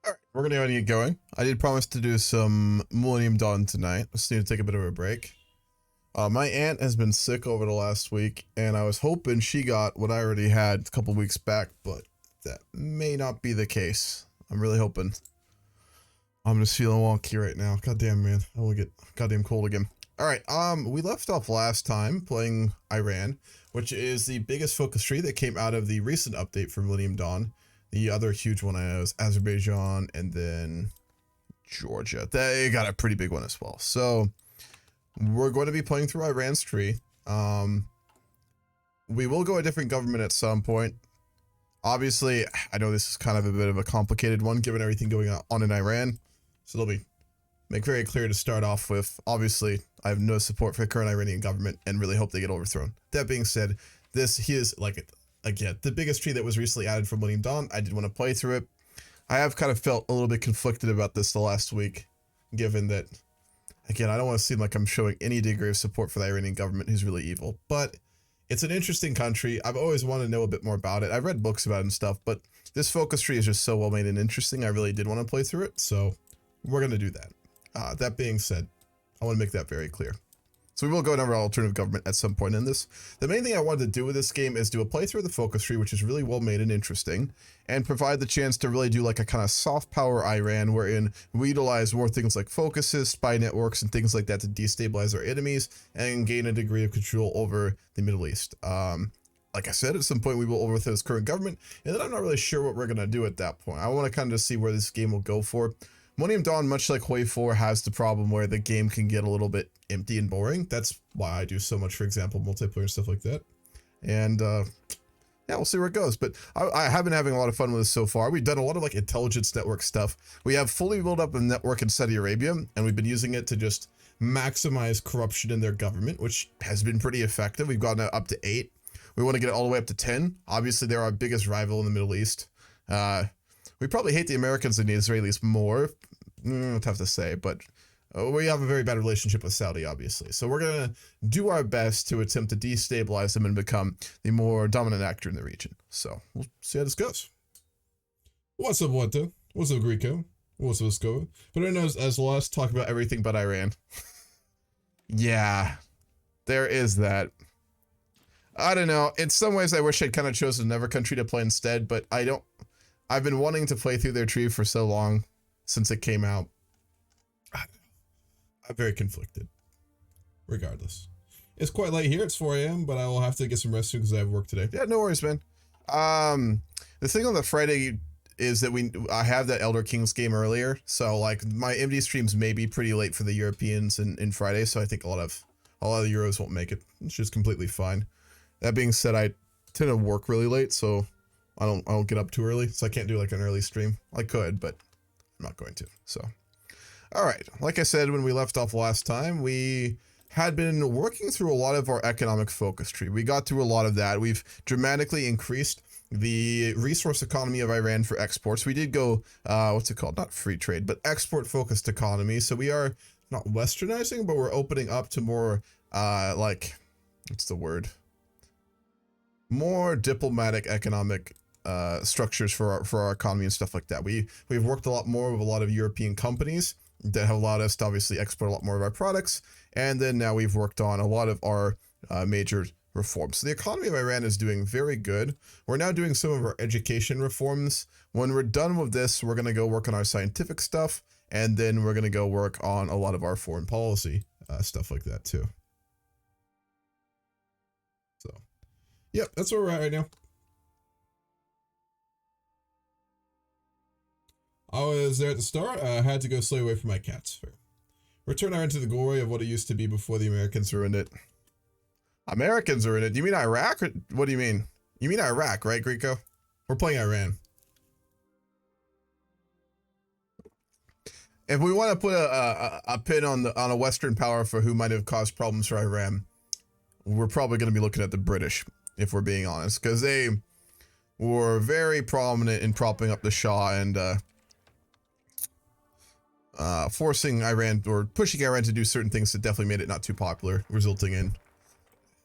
Alright, we're gonna go ahead and get going. I did promise to do some Millennium Dawn tonight. Just need to take a bit of a break. My aunt has been sick over the last week, and I was hoping she got what I already had a couple weeks back, but that may not be the case. I'm really hoping. I'm just feeling wonky right now. Goddamn, man. I will get goddamn cold again. Alright, we left off last time playing Iran, which is the biggest focus tree that came out of the recent update for Millennium Dawn. The other huge one I know is Azerbaijan and then Georgia. They got a pretty big one as well. So we're going to be playing through Iran's tree. We will go a different government at some point. Obviously, I know this is kind of a bit of a complicated one given everything going on in Iran. So let me make very clear to start off with, obviously, I have no support for the current Iranian government and really hope they get overthrown. That being said, he is like again, the biggest tree that was recently added from Millennium Dawn. I did want to play through it. I have kind of felt a little bit conflicted about this the last week, given that, again, I don't want to seem like I'm showing any degree of support for the Iranian government, who's really evil, but it's an interesting country. I've always wanted to know a bit more about it. I've read books about it and stuff, but this focus tree is just so well made and interesting. I really did want to play through it, so we're going to do that. That being said, I want to make that very clear. So we will go over alternative government at some point in this. The main thing I wanted to do with this game is do a playthrough of the focus tree, which is really well made and interesting, and provide the chance to really do like a kind of soft power Iran, wherein we utilize more things like focuses, spy networks, and things like that to destabilize our enemies and gain a degree of control over the Middle East. Like I said, at some point we will overthrow this current government, and then I'm not really sure what we're going to do at that point. I want to kind of see where this game will go for. Millennium Dawn, much like HOI4, has the problem where the game can get a little bit empty and boring. That's why I do so much, for example, multiplayer and stuff like that. And, yeah, we'll see where it goes. But I have been having a lot of fun with this so far. We've done a lot of, like, intelligence network stuff. We have fully built up a network in Saudi Arabia, and we've been using it to just maximize corruption in their government, which has been pretty effective. We've gotten it up to 8. We want to get it all the way up to 10. Obviously, they're our biggest rival in the Middle East. We probably hate the Americans and the Israelis more. Tough to say, but we have a very bad relationship with Saudi, obviously. So we're going to do our best to attempt to destabilize them and become the more dominant actor in the region. So we'll see how this goes. What's up, Wata? What's up, Greco? What's up, Sco? But I know as well, let's talk about everything but Iran. Yeah, there is that. I don't know. In some ways, I wish I'd kind of chosen another country to play instead, but I don't. I've been wanting to play through their tree for so long since it came out. I'm very conflicted. Regardless. It's quite late here. It's 4 a.m., but I will have to get some rest soon because I have work today. Yeah, no worries, man. The thing on the Friday is that I have that Elder Kings game earlier, so like my MD streams may be pretty late for the Europeans in Friday, so I think a lot of the Euros won't make it. It's just completely fine. That being said, I tend to work really late, so I don't get up too early, so I can't do like an early stream. I could, but I'm not going to. So, all right. Like I said, when we left off last time, we had been working through a lot of our economic focus tree. We got through a lot of that. We've dramatically increased the resource economy of Iran for exports. We did go, what's it called? Not free trade, but export focused economy. So we are not westernizing, but we're opening up to more, like, what's the word? More diplomatic economic structures for our economy and stuff like that. We've worked a lot more with a lot of European companies that have allowed us to obviously export a lot more of our products, and then now we've worked on a lot of our major reforms. So the economy of Iran is doing very good. We're now doing some of our education reforms. When we're done with this, we're going to go work on our scientific stuff, and then we're going to go work on a lot of our foreign policy stuff like that too. So, yep, that's where we're at right now. I was there at the start. I had to go slay away from my cats. Return Iran to the glory of what it used to be before the Americans ruined it. Americans ruined it? Do you mean Iraq? Or what do you mean? You mean Iraq, right, Greco? We're playing Iran. If we want to put a pin on a Western power for who might have caused problems for Iran, we're probably going to be looking at the British, if we're being honest, because they were very prominent in propping up the Shah and forcing Iran or pushing Iran to do certain things that definitely made it not too popular, resulting in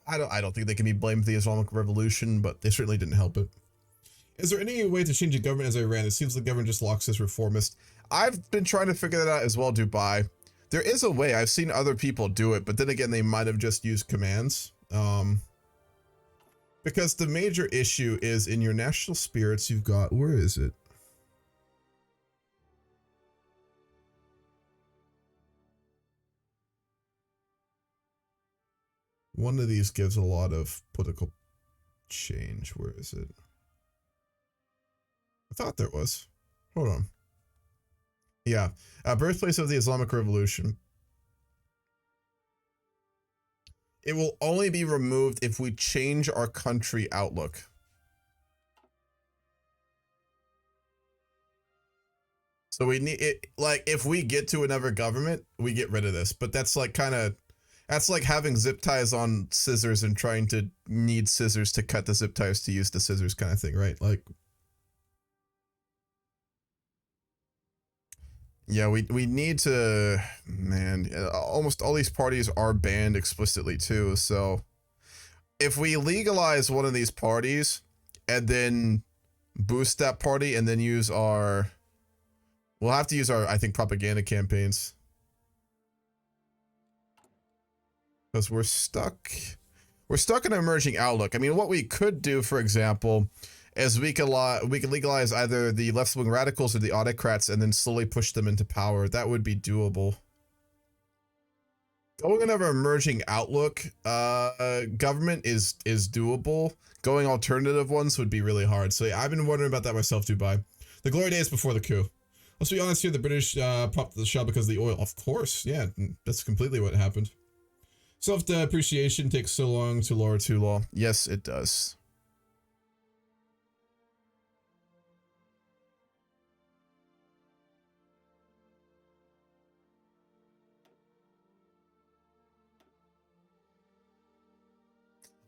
I don't think they can be blamed for the Islamic Revolution, but they certainly didn't help it. Is there any way to change the government as Iran? It seems the government just locks as reformist. I've been trying to figure that out as well, Dubai. There is a way. I've seen other people do it, but then again, they might have just used commands. Because the major issue is in your national spirits, you've got, where is it? One of these gives a lot of political change. Where is it? I thought there was. Hold on. Yeah. Birthplace of the Islamic Revolution. It will only be removed if we change our country outlook. So we need it, like, if we get to another government, we get rid of this. But that's like that's like having zip ties on scissors and trying to need scissors to cut the zip ties to use the scissors kind of thing, right? Like, yeah, we need to, man, almost all these parties are banned explicitly too. So if we legalize one of these parties and then boost that party and then use our, we'll have to use our, I think, propaganda campaigns. Because we're stuck in an emerging outlook. I mean, what we could do, for example, is we could legalize either the left-wing radicals or the autocrats and then slowly push them into power. That would be doable. Going another emerging outlook government is doable. Going alternative ones would be really hard. So yeah, I've been wondering about that myself, Dubai. The glory days before the coup. Let's be honest here, the British popped the shell because of the oil. Of course, yeah, that's completely what happened. Self-depreciation takes so long to lower too low. Yes, it does.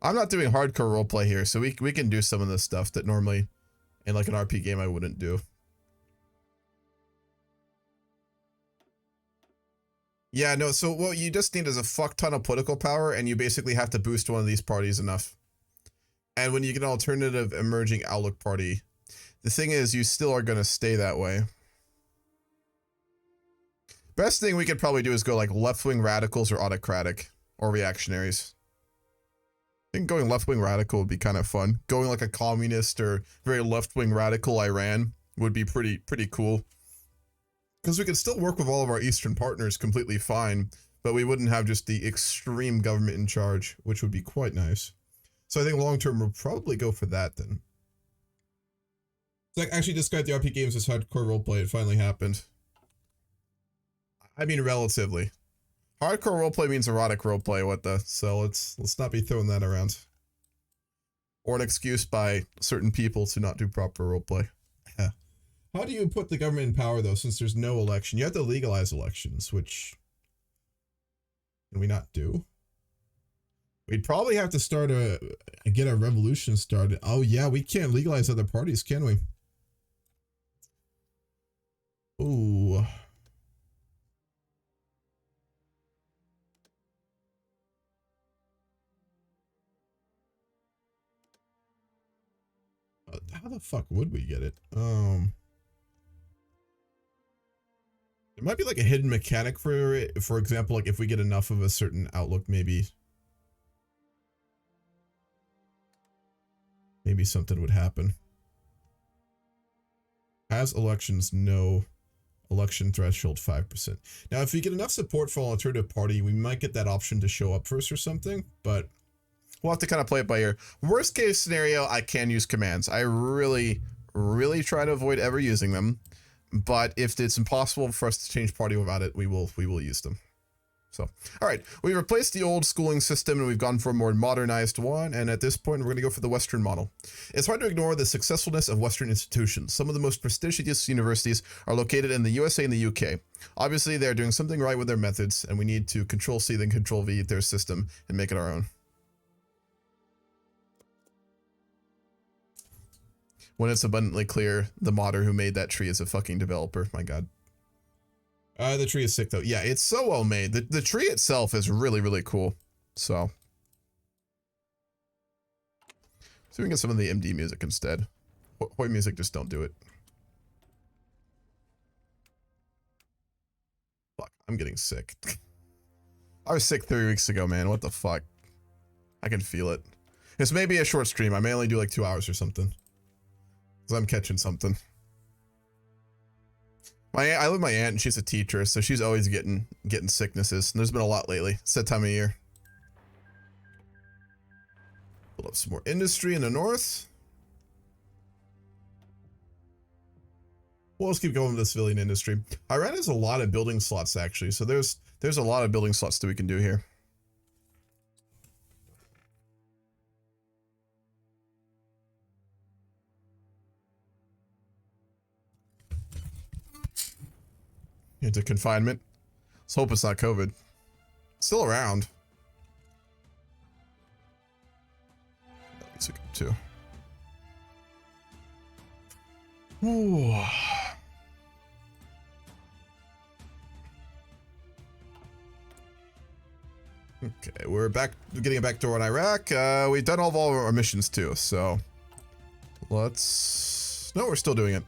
I'm not doing hardcore roleplay here, so we can do some of the stuff that normally in like an RP game I wouldn't do. Yeah, no, so what you just need is a fuck ton of political power, and you basically have to boost one of these parties enough. And when you get an alternative emerging outlook party, the thing is you still are going to stay that way. Best thing we could probably do is go like left-wing radicals or autocratic or reactionaries. I think going left-wing radical would be kind of fun. Going like a communist or very left-wing radical Iran would be pretty cool. Because we could still work with all of our Eastern partners completely fine, but we wouldn't have just the extreme government in charge, which would be quite nice. So I think long-term we'll probably go for that then. So I actually described the RP games as hardcore roleplay. It finally happened. I mean, relatively. Hardcore roleplay means erotic roleplay, what the? So let's not be throwing that around. Or an excuse by certain people to not do proper roleplay. How do you put the government in power, though, since there's no election? You have to legalize elections, which can we not do? We'd probably have to start get a revolution started. Oh, yeah, we can't legalize other parties, can we? Ooh. How the fuck would we get it? There might be like a hidden mechanic for it. For example, like if we get enough of a certain outlook, maybe something would happen. Has elections, no. Election threshold 5%. Now, if we get enough support for an alternative party, we might get that option to show up first or something, but we'll have to kind of play it by ear. Worst case scenario, I can use commands. I really try to avoid ever using them. But if it's impossible for us to change party without it, we will use them. So, all right, we replaced the old schooling system and we've gone for a more modernized one. And at this point, we're going to go for the Western model. It's hard to ignore the successfulness of Western institutions. Some of the most prestigious universities are located in the USA and the UK. Obviously, they're doing something right with their methods, and we need to Control-C then Control-V their system and make it our own. When it's abundantly clear, the modder who made that tree is a fucking developer. My god. The tree is sick, though. Yeah, it's so well made. The tree itself is really cool. So we can get some of the MD music instead. HOI music, just don't do it. Fuck, I'm getting sick. I was sick 3 weeks ago, man. What the fuck? I can feel it. This may be a short stream. I may only do like 2 hours or something. Because I'm catching something. I live with my aunt, and she's a teacher, so she's always getting sicknesses. And there's been a lot lately. It's that time of year. Build up some more industry in the north. We'll just keep going with the civilian industry. Iran has a lot of building slots, actually, so there's a lot of building slots that we can do here. Into confinement. Let's hope it's not COVID. It's still around. These are good too. Ooh. Okay, we're back, getting a back door in Iraq. We've done all of our missions too, so let's... No, we're still doing it.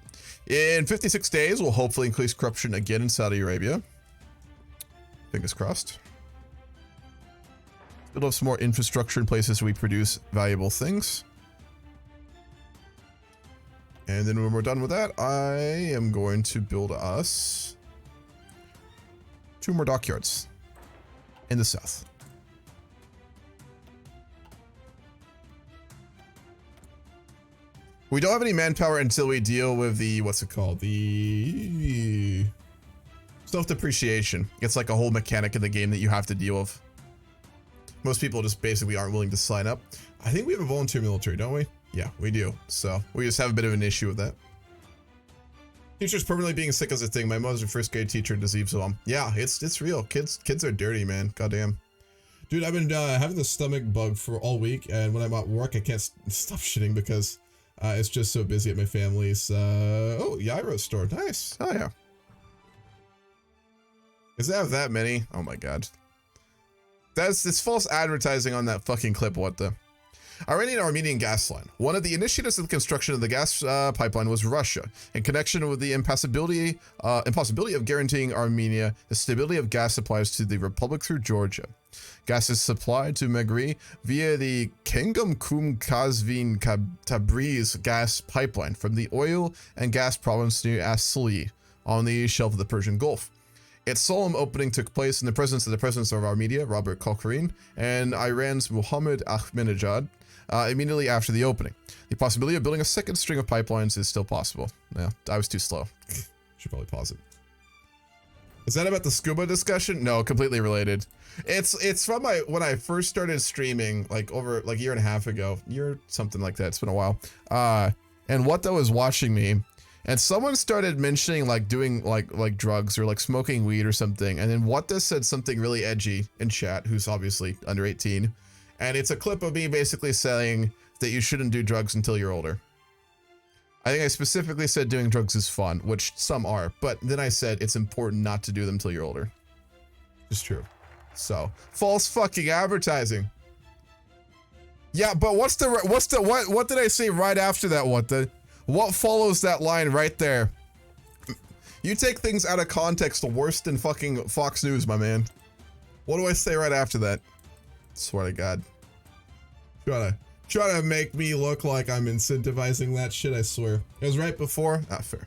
In 56 days, we'll hopefully increase corruption again in Saudi Arabia. Fingers crossed. Build up some more infrastructure in places where we produce valuable things. And then when we're done with that, I am going to build us 2 more dockyards in the south. We don't have any manpower until we deal with the, what's it called? The self-depreciation. It's like a whole mechanic in the game that you have to deal with. Most people just basically aren't willing to sign up. I think we have a volunteer military, don't we? Yeah, we do. So we just have a bit of an issue with that. Teachers permanently being sick is a thing. My mother's a first grade teacher in Disease. Yeah, it's real. Kids are dirty, man. Goddamn. Dude, I've been having the stomach bug for all week, and when I'm at work, I can't stop shitting because it's just so busy at my family's. Oh, Gyro store. Nice. Oh, yeah. Does it have that many? Oh, my God. It's false advertising on that fucking clip. What the? Iranian-Armenian gas line. One of the initiators of the construction of the gas pipeline was Russia, in connection with the impossibility of guaranteeing Armenia the stability of gas supplies to the Republic through Georgia. Gas is supplied to Megri via the Kengum-Kum-Kazvin Tabriz gas pipeline from the oil and gas province near Asli on the shelf of the Persian Gulf. Its solemn opening took place in the presence of the President of Armenia, Robert Kokorin, and Iran's Mohammad Ahmadinejad immediately after the opening. The possibility of building a second string of pipelines is still possible. Yeah, I was too slow. Should probably pause it. Is that about the scuba discussion? No, completely related. It's from when I first started streaming, like over like a year and a half ago, something like that. It's been a while. And Wata was watching me, and someone started mentioning like doing like drugs or like smoking weed or something, and then Wata said something really edgy in chat, who's obviously under 18, and it's a clip of me basically saying that you shouldn't do drugs until you're older. I think I specifically said doing drugs is fun, which some are, but then I said it's important not to do them until you're older. It's true. So, false fucking advertising. Yeah, but what did I say right after that? What follows that line right there? You take things out of context worse than fucking Fox News, my man. What do I say right after that? Swear to God. Try to make me look like I'm incentivizing that shit, I swear. It was right before. Ah, fair.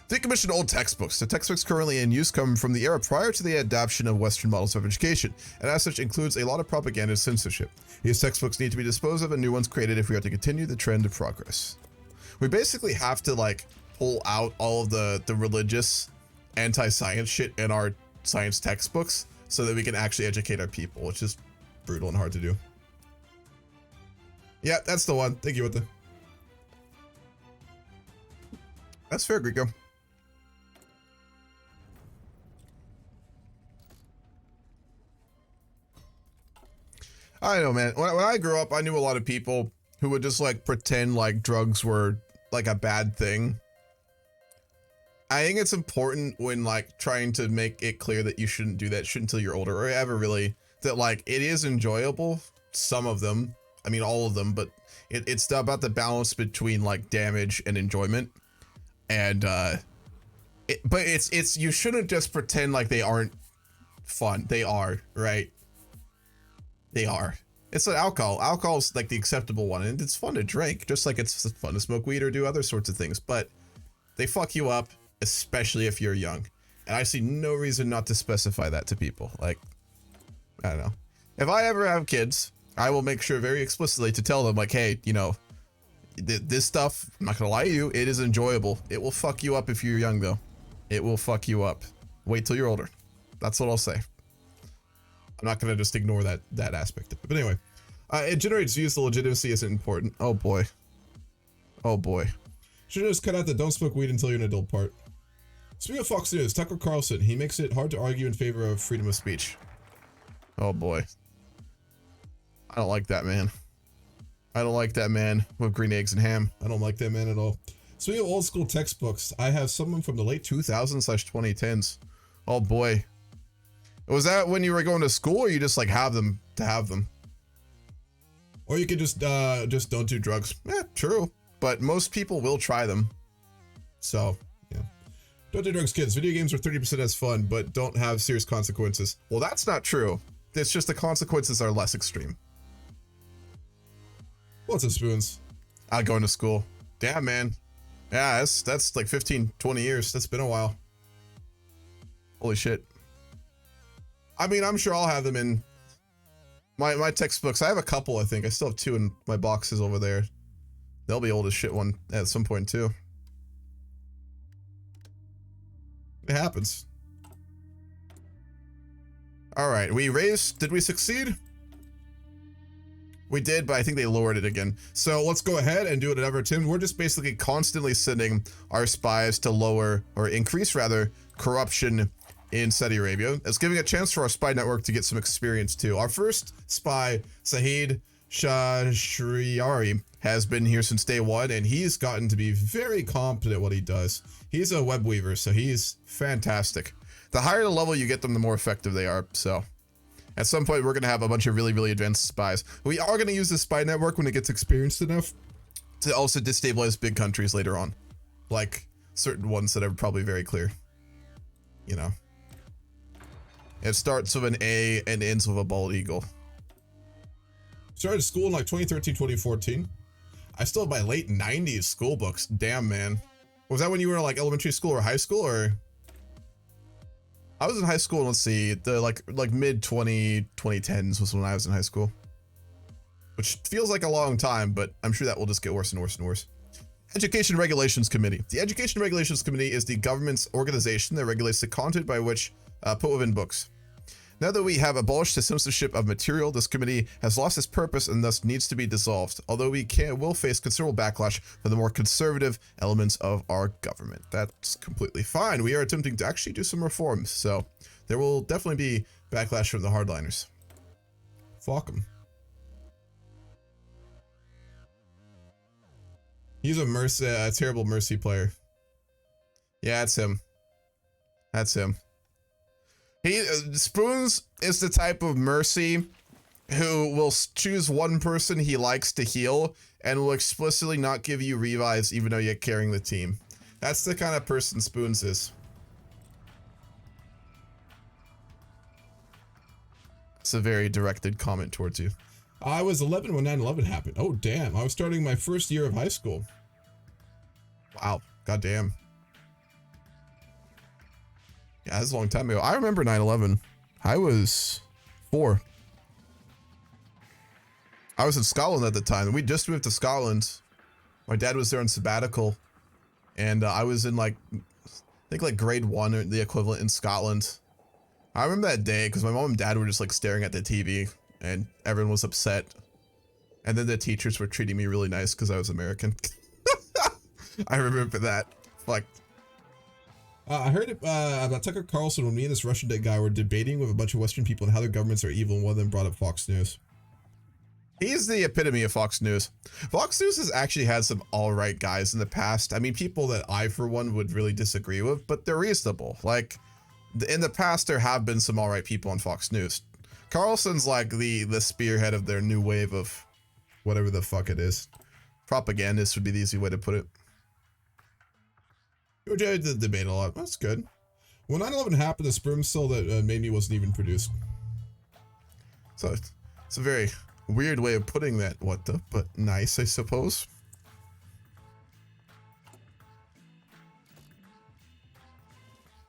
Decommissioned old textbooks. The textbooks currently in use come from the era prior to the adoption of Western models of education, and as such includes a lot of propaganda and censorship. These textbooks need to be disposed of and new ones created if we are to continue the trend of progress. We basically have to like pull out all of the religious anti-science shit in our science textbooks so that we can actually educate our people, which is brutal and hard to do. Yeah, that's the one. Thank you, Wata. That's fair, Greco. I know, man. When I grew up, I knew a lot of people who would just like pretend like drugs were like a bad thing. I think it's important when like trying to make it clear that you shouldn't do that shit until you're older, or ever really, that like it is enjoyable, some of them, I mean, all of them, but it's about the balance between like damage and enjoyment. And, but it's, you shouldn't just pretend like they aren't fun. They are, right? They are. It's like alcohol. Alcohol's like the acceptable one, and it's fun to drink, just like it's fun to smoke weed or do other sorts of things, but they fuck you up, especially if you're young. And I see no reason not to specify that to people. Like, I don't know. If I ever have kids, I will make sure very explicitly to tell them, like, hey, you know, this stuff, I'm not gonna lie to you, it is enjoyable. It will fuck you up if you're young, though. It will fuck you up. Wait till you're older. That's what I'll say. I'm not gonna just ignore that aspect of it. But anyway, it generates views. The legitimacy isn't important. Oh boy. Oh boy. Should have just cut out the don't smoke weed until you're an adult part. Speaking of Fox News, Tucker Carlson, he makes it hard to argue in favor of freedom of speech. Oh boy. I don't like that man. I don't like that man with green eggs and ham. I don't like that man at all. Speaking of old school textbooks, I have some from the late 2000s/2010s. Oh boy. Was that when you were going to school, or you just like have them to have them? Or you could just don't do drugs. Yeah, true. But most people will try them. So, yeah. Don't do drugs, kids. Video games are 30% as fun, but don't have serious consequences. Well, that's not true. It's just the consequences are less extreme. What's up, Spoons? Going to school. Damn, man. Yeah, that's like 15, 20 years. That's been a while. Holy shit. I mean, I'm sure I'll have them in my textbooks. I have a couple, I think. I still have 2 in my boxes over there. They'll be old as shit one at some point, too. It happens. All right, did we succeed? We did, but I think they lowered it again. So let's go ahead and do it at Everton. We're just basically constantly sending our spies to lower, or increase rather, corruption in Saudi Arabia. It's giving a chance for our spy network to get some experience too. Our first spy, Sahid Shahriari, has been here since day one, and he's gotten to be very competent at what he does. He's a web weaver, so he's fantastic. The higher the level you get them, the more effective they are. So at some point, we're going to have a bunch of really, really advanced spies. We are going to use the spy network when it gets experienced enough to also destabilize big countries later on. Like certain ones that are probably very clear. You know. It starts with an A and ends with a bald eagle. Started school in like 2013, 2014. I still have my late 90s school books. Damn, man. Was that when you were like elementary school or high school, or? I was in high school, let's see, the like mid 2010s was when I was in high school. Which feels like a long time, but I'm sure that will just get worse and worse and worse. Education Regulations Committee. The Education Regulations Committee is the government's organization that regulates the content by which put within books. Now that we have abolished the censorship of material, this committee has lost its purpose and thus needs to be dissolved, although we will face considerable backlash from the more conservative elements of our government. That's completely fine. We are attempting to actually do some reforms, so there will definitely be backlash from the hardliners. Fuck them. He's a terrible Mercy player. Yeah, that's him. That's him. Spoons is the type of Mercy who will choose one person he likes to heal and will explicitly not give you revives even though you're carrying the team. That's the kind of person Spoons is. It's a very directed comment towards you. I was 11 when 9/11 happened. Oh, damn. I was starting my first year of high school. Wow. Goddamn. Yeah, that's a long time ago. I remember 9/11. I was 4. I was in Scotland at the time. We just moved to Scotland. My dad was there on sabbatical. And I was in like, I think like grade 1 or the equivalent in Scotland. I remember that day because my mom and dad were just like staring at the TV and everyone was upset. And then the teachers were treating me really nice because I was American. I remember that. Like, I heard about Tucker Carlson when me and this Russian guy were debating with a bunch of Western people and how their governments are evil, and one of them brought up Fox News. He's the epitome of Fox News. Fox News has actually had some alright guys in the past. I mean, people that I, for one, would really disagree with, but they're reasonable. Like, in the past, there have been some alright people on Fox News. Carlson's like the spearhead of their new wave of whatever the fuck it is. Propagandist would be the easy way to put it. You enjoyed the debate a lot. That's good. When 9/11 happened, the sperm cell that made me wasn't even produced. So it's a very weird way of putting that, what the, but nice, I suppose.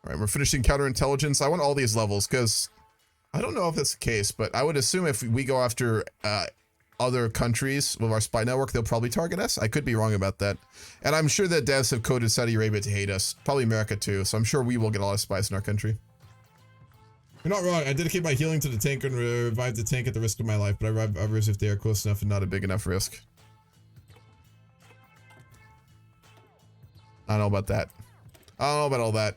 All right, we're finishing counterintelligence. I want all these levels because I don't know if that's the case, but I would assume if we go after other countries with our spy network, they'll probably target us. I could be wrong about that. And I'm sure that devs have coded Saudi Arabia to hate us. Probably America too. So I'm sure we will get a lot of spies in our country. You're not wrong. I dedicate my healing to the tank and revive the tank at the risk of my life, but I revive others if they are close enough and not a big enough risk. I don't know about that. I don't know about all that.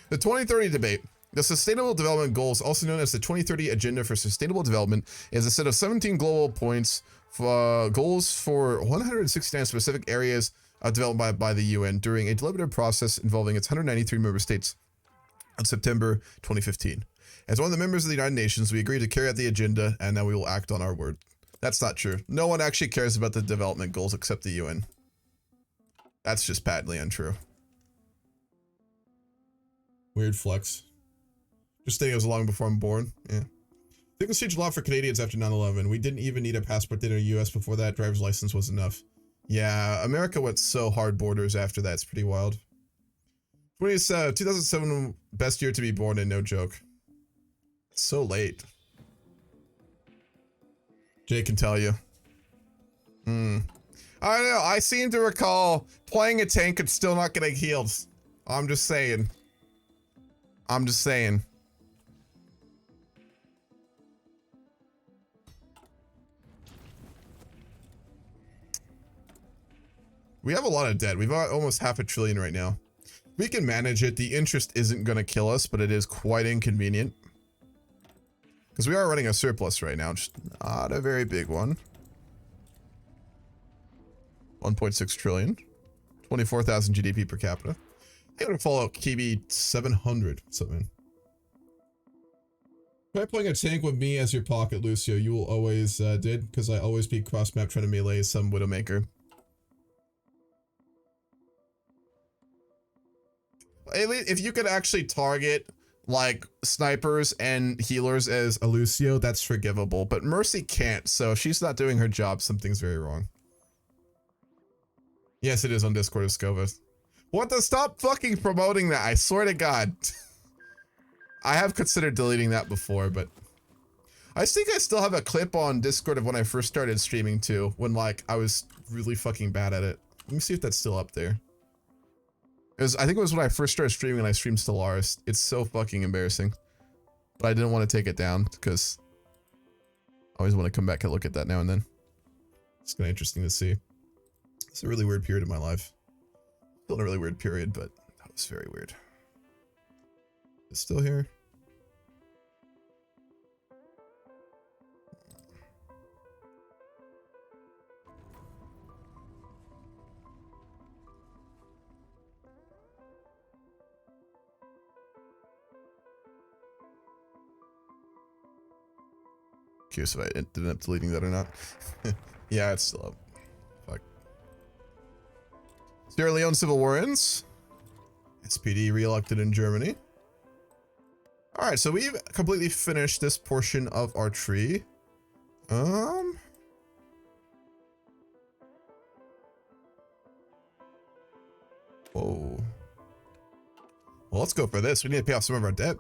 The 2030 debate. The Sustainable Development Goals, also known as the 2030 Agenda for Sustainable Development, is a set of 17 global points for goals for 169 specific areas developed by the UN during a deliberative process involving its 193 member states in September 2015. As one of the members of the United Nations, we agreed to carry out the agenda, and now we will act on our word. That's not true. No one actually cares about the development goals except the UN. That's just patently untrue. Weird flex. Just saying it was long before I'm born. Yeah. Things changed a lot for Canadians after 9/11. We didn't even need a passport in the US before that. Driver's license was enough. Yeah, America went so hard borders after that. It's pretty wild. 2007, best year to be born in, no joke. It's so late. Jay can tell you. I don't know. I seem to recall playing a tank and still not getting healed. I'm just saying. I'm just saying. We have a lot of debt. We've got almost $500 billion right now. We can manage it. The interest isn't going to kill us, but it is quite inconvenient. Because we are running a surplus right now. Just not a very big one. 1.6 trillion. 24,000 GDP per capita. I'm going to follow KB 700. What's up, man? Try playing a tank with me as your pocket, Lucio. You will always did, because I always beat cross-map trying to melee some Widowmaker. If you could actually target like snipers and healers as a Lucio, that's forgivable. But Mercy can't, so if she's not doing her job, something's very wrong. Yes, it is on Discord of Scova. What the? Stop fucking promoting that, I swear to God. I have considered deleting that before, but I think I still have a clip on Discord of when I first started streaming too, when like I was really fucking bad at it. Let me see if that's still up there. I think it was when I first started streaming and I streamed Stellaris. It's so fucking embarrassing. But I didn't want to take it down because I always want to come back and look at that now and then. It's kind of interesting to see. It's a really weird period of my life. Still in a really weird period, but that was very weird. It's still here. Curious if I ended up deleting that or not. Yeah, it's still up. Fuck. Sierra Leone Civil War ends. SPD re-elected in Germany. Alright, so we've completely finished this portion of our tree. Whoa. Well, let's go for this. We need to pay off some of our debt.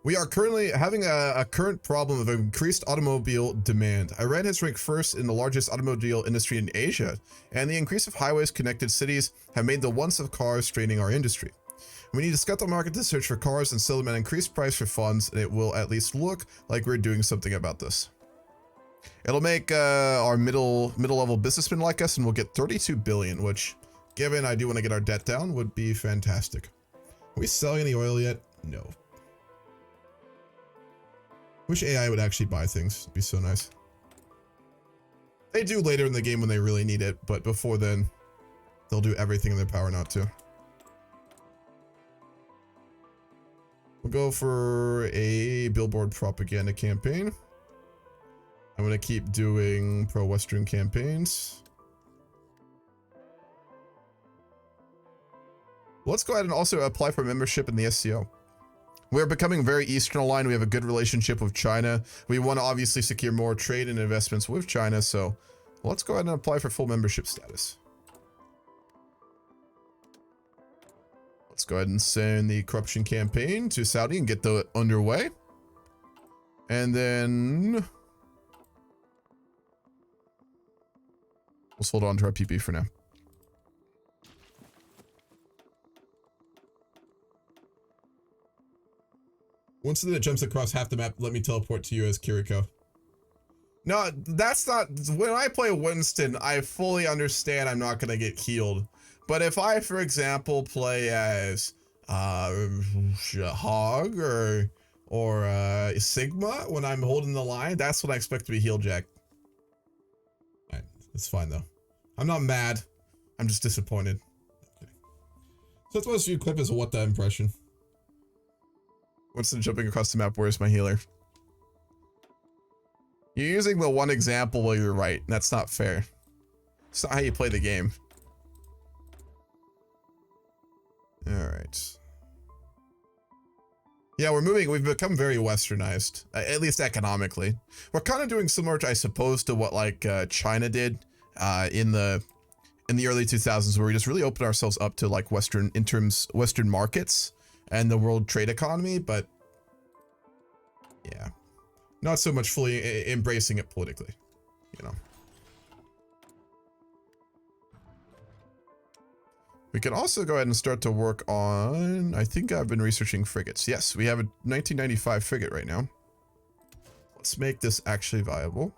We are currently having a current problem of increased automobile demand. Iran has ranked first in the largest automobile industry in Asia, and the increase of highways connected cities have made the wants of cars straining our industry. We need to scout the market to search for cars and sell them at an increased price for funds, and it will at least look like we're doing something about this. It'll make our middle-level businessmen like us, and we'll get 32 billion, which, given I do want to get our debt down, would be fantastic. Are we selling any oil yet? No. Wish AI would actually buy things. It'd be so nice. They do later in the game when they really need it, but before then, they'll do everything in their power not to. We'll go for a billboard propaganda campaign. I'm I'm gonna keep doing pro-Western campaigns. Let's go ahead and also apply for membership in the SCO. We're becoming very Eastern aligned. We have a good relationship with China. We want to obviously secure more trade and investments with China, so let's go ahead and apply for full membership status. Let's go ahead and send the corruption campaign to Saudi and get the underway. And then let's hold on to our PP for now. Once it jumps across half the map, let me teleport to you as Kiriko. No, that's not... When I play Winston, I fully understand I'm not going to get healed. But if I, for example, play as Hog or Sigma when I'm holding the line, that's when I expect to be healed, Jack. Alright, it's fine though. I'm not mad. I'm just disappointed. Okay. So that's most viewed clip is a what the impression. Winston jumping across the map, where's my healer? You're using the one example while you're right. That's not fair. It's not how you play the game. Alright. Yeah, we've become very westernized, at least economically. We're kind of doing similar, I suppose, to what like China did in the early 2000s, where we just really opened ourselves up to like Western markets and the world trade economy, but yeah, not so much fully embracing it politically, you know. We can also go ahead and start to work on, I think I've been researching frigates. Yes, we have a 1995 frigate right now. Let's make this actually viable.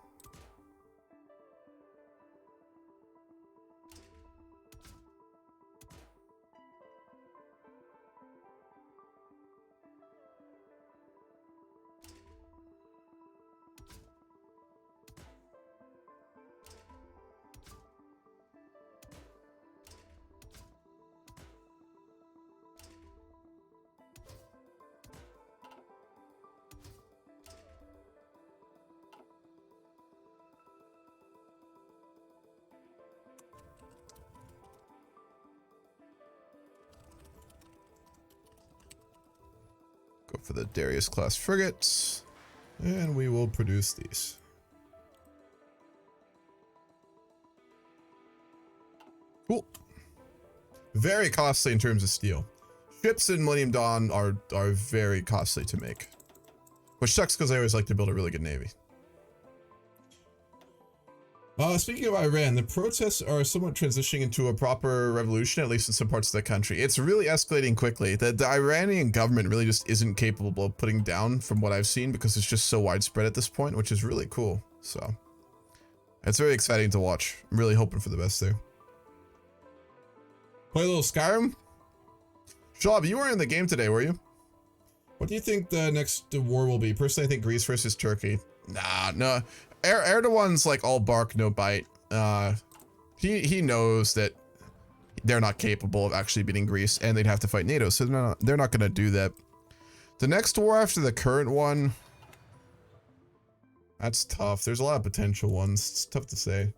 For the Darius class frigates, and we will produce these. Cool. Very costly in terms of steel. Ships in Millennium Dawn are very costly to make, which sucks because I always like to build a really good navy. Speaking of Iran, the protests are somewhat transitioning into a proper revolution, at least in some parts of the country. It's really escalating quickly. The Iranian government really just isn't capable of putting down, from what I've seen, because it's just so widespread at this point, which is really cool. So it's very exciting to watch. I'm really hoping for the best there. Play a little Skyrim? Shahdom, you weren't in the game today, were you? What do you think the next war will be? Personally, I think Greece versus Turkey. Nah, no. Erdogan's like all bark, no bite. He knows that they're not capable of actually beating Greece, and they'd have to fight NATO, so they're not going to do that. The next war after the current one, that's tough. There's a lot of potential ones. It's tough to say.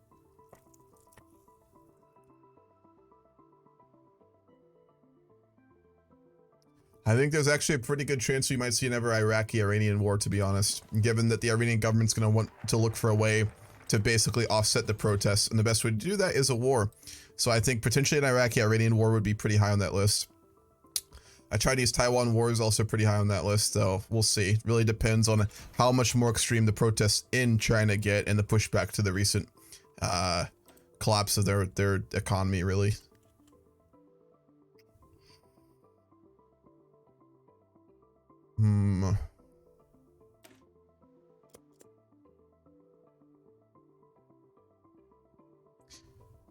I think there's actually a pretty good chance we might see another Iraqi-Iranian war, to be honest, given that the Iranian government's going to want to look for a way to basically offset the protests, and the best way to do that is a war. So I think potentially an Iraqi-Iranian war would be pretty high on that list. A Chinese-Taiwan war is also pretty high on that list, so we'll see. It really depends on how much more extreme the protests in China get and the pushback to the recent collapse of their economy, really.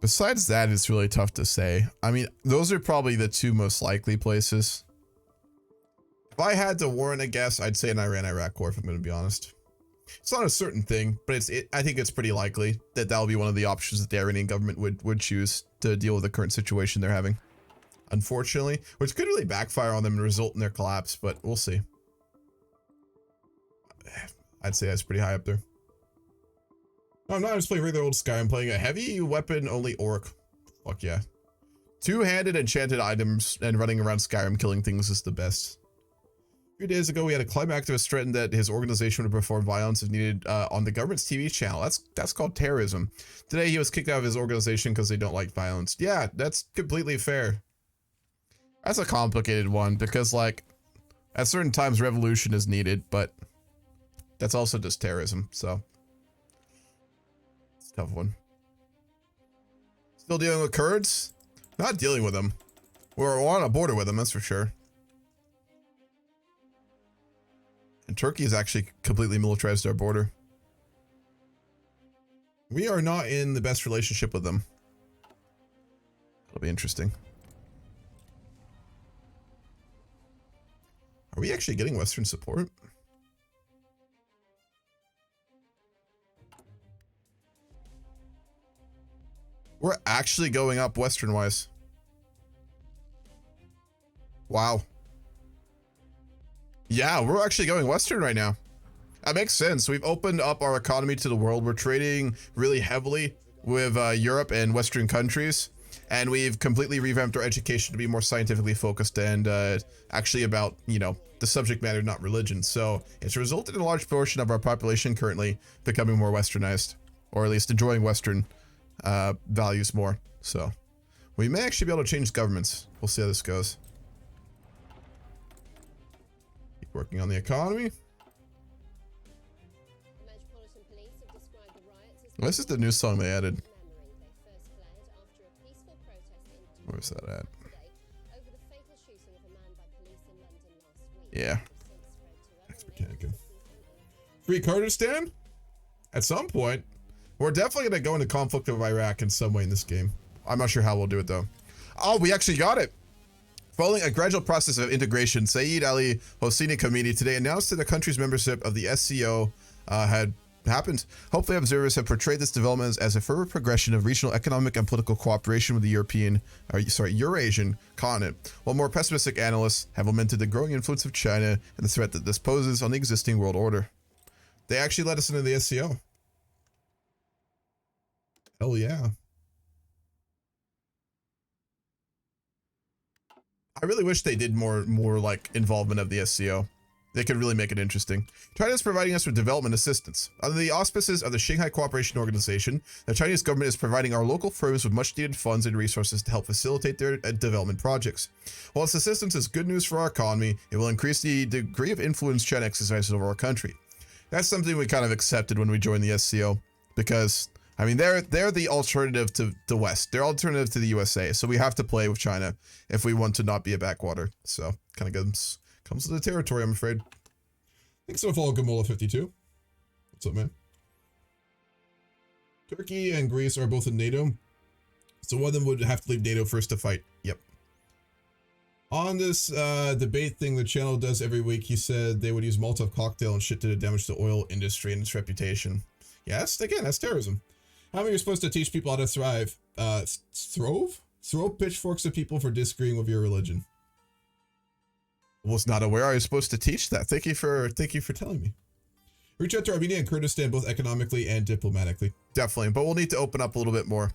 Besides that, it's really tough to say. I mean, those are probably the two most likely places. If I had to warrant a guess, I'd say an Iran-Iraq war, if I'm going to be honest. It's not a certain thing, but I think it's pretty likely that that'll be one of the options that the Iranian government would choose to deal with the current situation they're having. Unfortunately, which could really backfire on them and result in their collapse, but we'll see. I'd say that's pretty high up there. No, I'm not just playing regular old Sky. I'm playing a heavy weapon only orc. Fuck yeah. Two-handed enchanted items and running around Skyrim killing things is the best. A few days ago, we had a climate activist threaten that his organization would perform violence if needed on the government's TV channel. That's called terrorism. Today, he was kicked out of his organization because they don't like violence. Yeah, that's completely fair. That's a complicated one because, like, at certain times, revolution is needed, but that's also just terrorism, so it's a tough one. Still dealing with Kurds? Not dealing with them. We're on a border with them, that's for sure. And Turkey has actually completely militarized our border. We are not in the best relationship with them. That'll be interesting. Are we actually getting Western support? We're actually going up Western-wise. Wow. Yeah, we're actually going Western right now. That makes sense. We've opened up our economy to the world. We're trading really heavily with Europe and Western countries. And we've completely revamped our education to be more scientifically focused and actually about, you know, the subject matter, not religion. So it's resulted in a large portion of our population currently becoming more Westernized, or at least enjoying Western values more. So we may actually be able to change governments. We'll see how this goes. Keep working on the economy. This is the new song they added. Where's that at? Yeah. Free Kurdistan? At some point. We're definitely going to go into conflict with Iraq in some way in this game. I'm not sure how we'll do it, though. Oh, we actually got it. Following a gradual process of integration, Saeed Ali Hosseini Khamenei today announced that the country's membership of the SCO had happened. Hopefully, observers have portrayed this development as a further progression of regional economic and political cooperation with the Eurasian continent, while more pessimistic analysts have lamented the growing influence of China and the threat that this poses on the existing world order. They actually let us into the SCO. Hell yeah. I really wish they did more like involvement of the SCO. They could really make it interesting. China is providing us with development assistance. Under the auspices of the Shanghai Cooperation Organization, the Chinese government is providing our local firms with much needed funds and resources to help facilitate their development projects. While this assistance is good news for our economy, it will increase the degree of influence China exercises over our country. That's something we kind of accepted when we joined the SCO, because I mean, they're the alternative to the West. They're alternative to the USA. So we have to play with China if we want to not be a backwater. So kind of comes to the territory, I'm afraid. Thanks for the follow, Gamola52. What's up, man? Turkey and Greece are both in NATO. So one of them would have to leave NATO first to fight. Yep. On this debate thing the channel does every week, he said they would use Molotov cocktail and shit to damage the oil industry and its reputation. Yes, again, that's terrorism. How are you supposed to teach people how to thrive? Throw pitchforks at people for disagreeing with your religion. Was not aware I was supposed to teach that. Thank you for telling me. Reach out to Armenia and Kurdistan both economically and diplomatically. Definitely, but we'll need to open up a little bit more.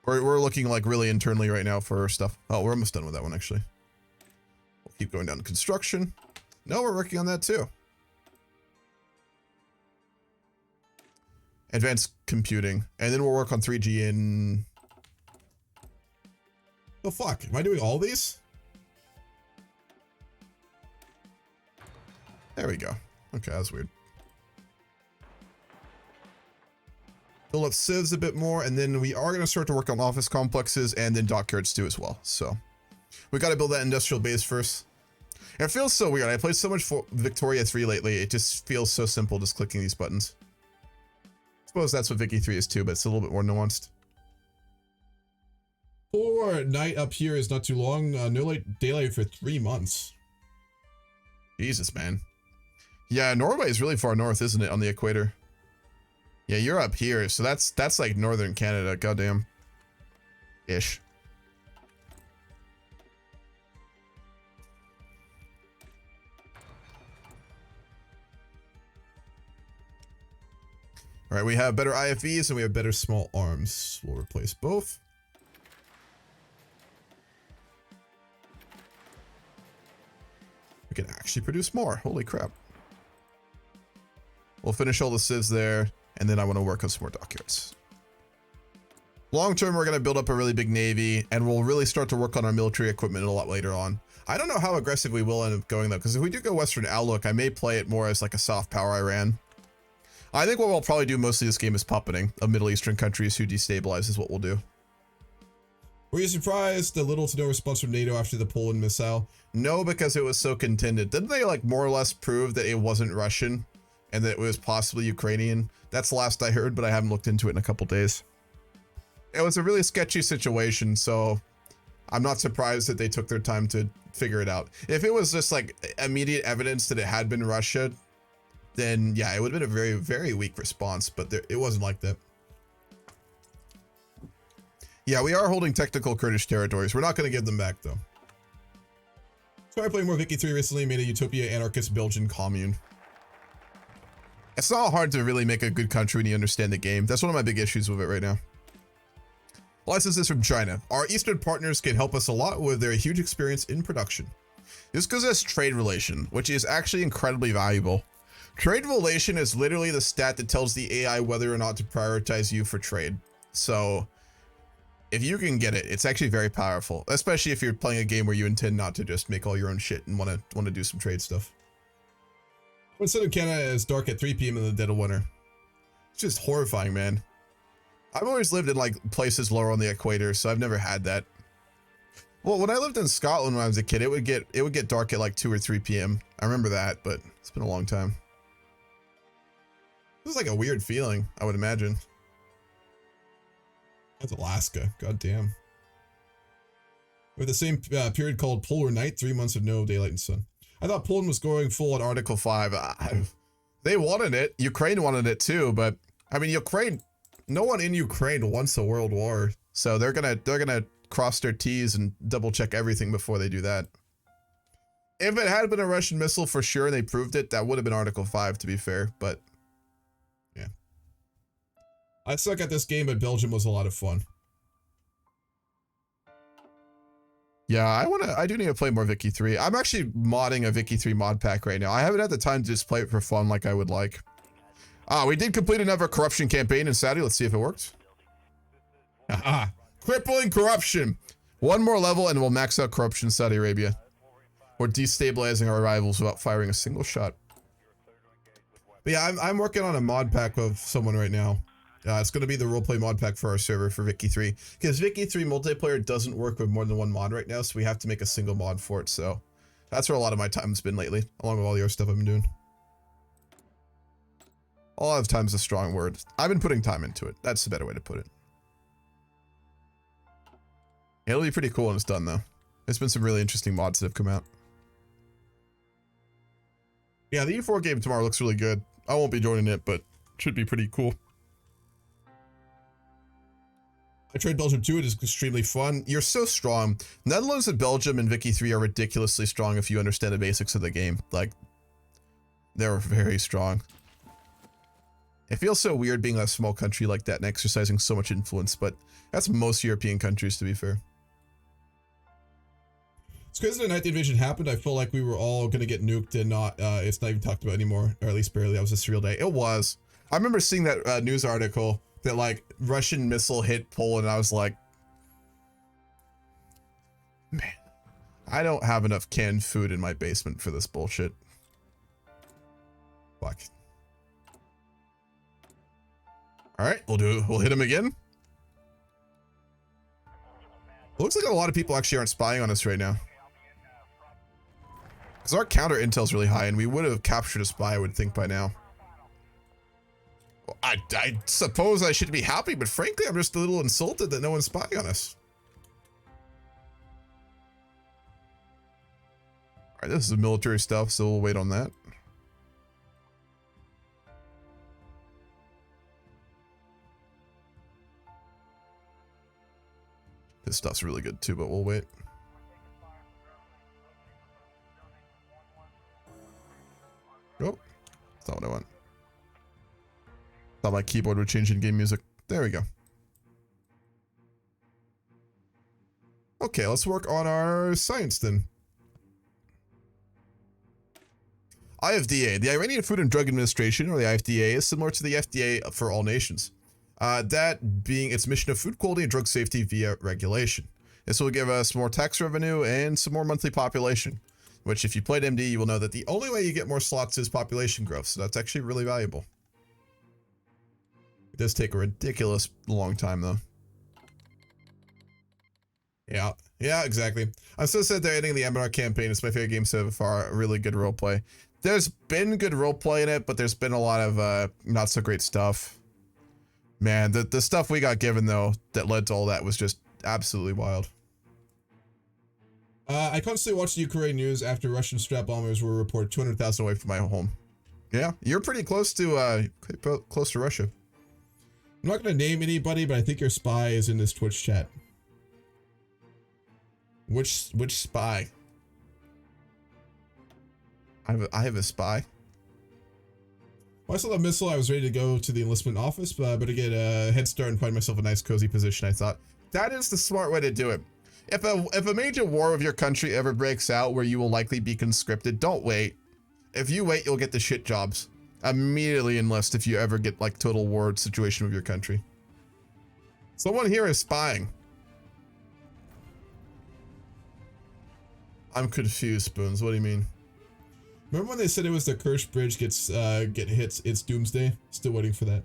We're looking like really internally right now for stuff. Oh, we're almost done with that one actually. We'll keep going down to construction. No, we're working on that too. Advanced computing, and then we'll work on 3G in... Oh fuck, am I doing all these? There we go. Okay, that's weird. Fill up civs a bit more, and then we are going to start to work on office complexes and then dockyards too as well. So we got to build that industrial base first. And it feels so weird. I played so much for Victoria 3 lately. It just feels so simple just clicking these buttons. I suppose that's what Vicky 3 is too, but it's a little bit more nuanced. Poor night up here is not too long. No daylight for 3 months. Jesus, man. Yeah, Norway is really far north, isn't it, on the equator? Yeah, you're up here, so that's like northern Canada, goddamn. Ish. All right, we have better IFVs and we have better small arms. We'll replace both. We can actually produce more. Holy crap. We'll finish all the civs there, and then I want to work on some more dockyards. Long term, we're going to build up a really big navy, and we'll really start to work on our military equipment a lot later on. I don't know how aggressive we will end up going, though, because if we do go Western Outlook, I may play it more as like a soft power Iran. I think what we'll probably do mostly this game is puppeting of Middle Eastern countries who destabilize is what we'll do. Were you surprised the little to no response from NATO after the Poland missile? No, because it was so contended. Didn't they like more or less prove that it wasn't Russian and that it was possibly Ukrainian? That's the last I heard, but I haven't looked into it in a couple days. It was a really sketchy situation, so I'm not surprised that they took their time to figure it out. If it was just like immediate evidence that it had been Russia, then yeah, it would have been a very, very weak response, but it wasn't like that. Yeah, we are holding technical Kurdish territories. We're not going to give them back, though. So I played more Vicky 3 recently, made a Utopia anarchist Belgian commune. It's not hard to really make a good country when you understand the game. That's one of my big issues with it right now. Licenses from China. Our Eastern partners can help us a lot with their huge experience in production. This gives us trade relation, which is actually incredibly valuable. Trade relation is literally the stat that tells the AI whether or not to prioritize you for trade. So if you can get it, it's actually very powerful, especially if you're playing a game where you intend not to just make all your own shit and want to do some trade stuff. When Southern Canada is dark at 3 p.m. in the dead of winter. It's just horrifying, man. I've always lived in like places lower on the equator, so I've never had that. Well, when I lived in Scotland when I was a kid, it would get dark at like 2 or 3 p.m. I remember that, but it's been a long time. This is like a weird feeling, I would imagine. That's Alaska. God damn. With the same period called Polar Night, 3 months of no daylight and sun. I thought Poland was going full on Article 5. They wanted it. Ukraine wanted it too, but I mean, no one in Ukraine wants a world war. So they're gonna cross their T's and double check everything before they do that. If it had been a Russian missile for sure and they proved it, that would have been Article 5 to be fair, but yeah. I suck at this game, but Belgium was a lot of fun. Yeah, I do need to play more Vicky 3. I'm actually modding a Vicky 3 mod pack right now. I haven't had the time to just play it for fun like I would like. We did complete another corruption campaign in Saudi. Let's see if it worked. Crippling corruption. One more level and we'll max out corruption in Saudi Arabia. We're destabilizing our rivals without firing a single shot. But yeah, I'm working on a mod pack with someone right now. It's going to be the roleplay mod pack for our server for Vicky 3. Because Vicky 3 multiplayer doesn't work with more than one mod right now, so we have to make a single mod for it. So that's where a lot of my time's been lately, along with all the other stuff I've been doing. A lot of time is a strong word. I've been putting time into it. That's the better way to put it. It'll be pretty cool when it's done, though. There's been some really interesting mods that have come out. Yeah, the E4 game tomorrow looks really good. I won't be joining it, but it should be pretty cool. I tried Belgium too. It is extremely fun. You're so strong. Netherlands and Belgium and Vicky 3 are ridiculously strong if you understand the basics of the game. Like, they're very strong. It feels so weird being a small country like that and exercising so much influence, but that's most European countries, to be fair. It's crazy the night the invasion happened. I felt like we were all going to get nuked and it's not even talked about anymore, or at least barely. That was a surreal day. It was. I remember seeing that news article that like Russian missile hit Poland, and I was like, man, I don't have enough canned food in my basement for this bullshit. Fuck. All right, we'll hit him again. It looks like a lot of people actually aren't spying on us right now. Because our counter intel's really high, and we would have captured a spy, I would think, by now. Well, I suppose I should be happy, but frankly, I'm just a little insulted that no one's spying on us. Alright, this is military stuff, so we'll wait on that. This stuff's really good too, but we'll wait. Oh, that's not what I want. Thought my keyboard would change in game music. There we go. Okay, let's work on our science then. IFDA, the Iranian Food and Drug Administration, or the IFDA, is similar to the FDA for all nations. That being its mission of food quality and drug safety via regulation. This will give us more tax revenue and some more monthly population, which if you played MD, you will know that the only way you get more slots is population growth, so that's actually really valuable. It does take a ridiculous long time, though. Yeah, exactly. I'm so sad they're ending the MMR campaign. It's my favorite game so far. A really good roleplay. There's been good roleplay in it, but there's been a lot of not so great stuff. Man, the stuff we got given, though, that led to all that was just absolutely wild. I constantly watch the Ukraine news after Russian strap bombers were reported 200,000 away from my home. Yeah, you're pretty close to Russia. I'm not going to name anybody, but I think your spy is in this Twitch chat. Which spy? I have a spy. Well, I saw the missile. I was ready to go to the enlistment office, but to get a head start and find myself a nice cozy position, I thought that is the smart way to do it. If a major war of your country ever breaks out where you will likely be conscripted, don't wait. If you wait, you'll get the shit jobs. Immediately enlist if you ever get like total war situation with your country. Someone here is spying. I'm confused, Spoons. What do you mean? Remember when they said it was the Kersh Bridge gets hits? It's doomsday. Still waiting for that.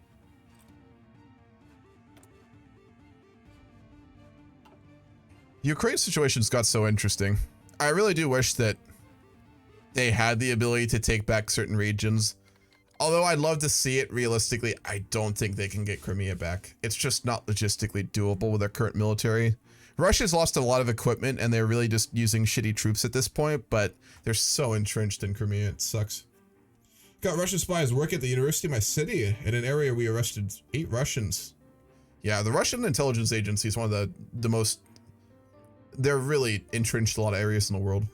Ukraine's situation's got so interesting. I really do wish that they had the ability to take back certain regions. Although I'd love to see it, realistically, I don't think they can get Crimea back. It's just not logistically doable with their current military. Russia's lost a lot of equipment and they're really just using shitty troops at this point, but they're so entrenched in Crimea, it sucks. Got Russian spies working at the university of my city. In an area we arrested 8 Russians. Yeah, the Russian intelligence agency is one of the most... They're really entrenched in a lot of areas in the world.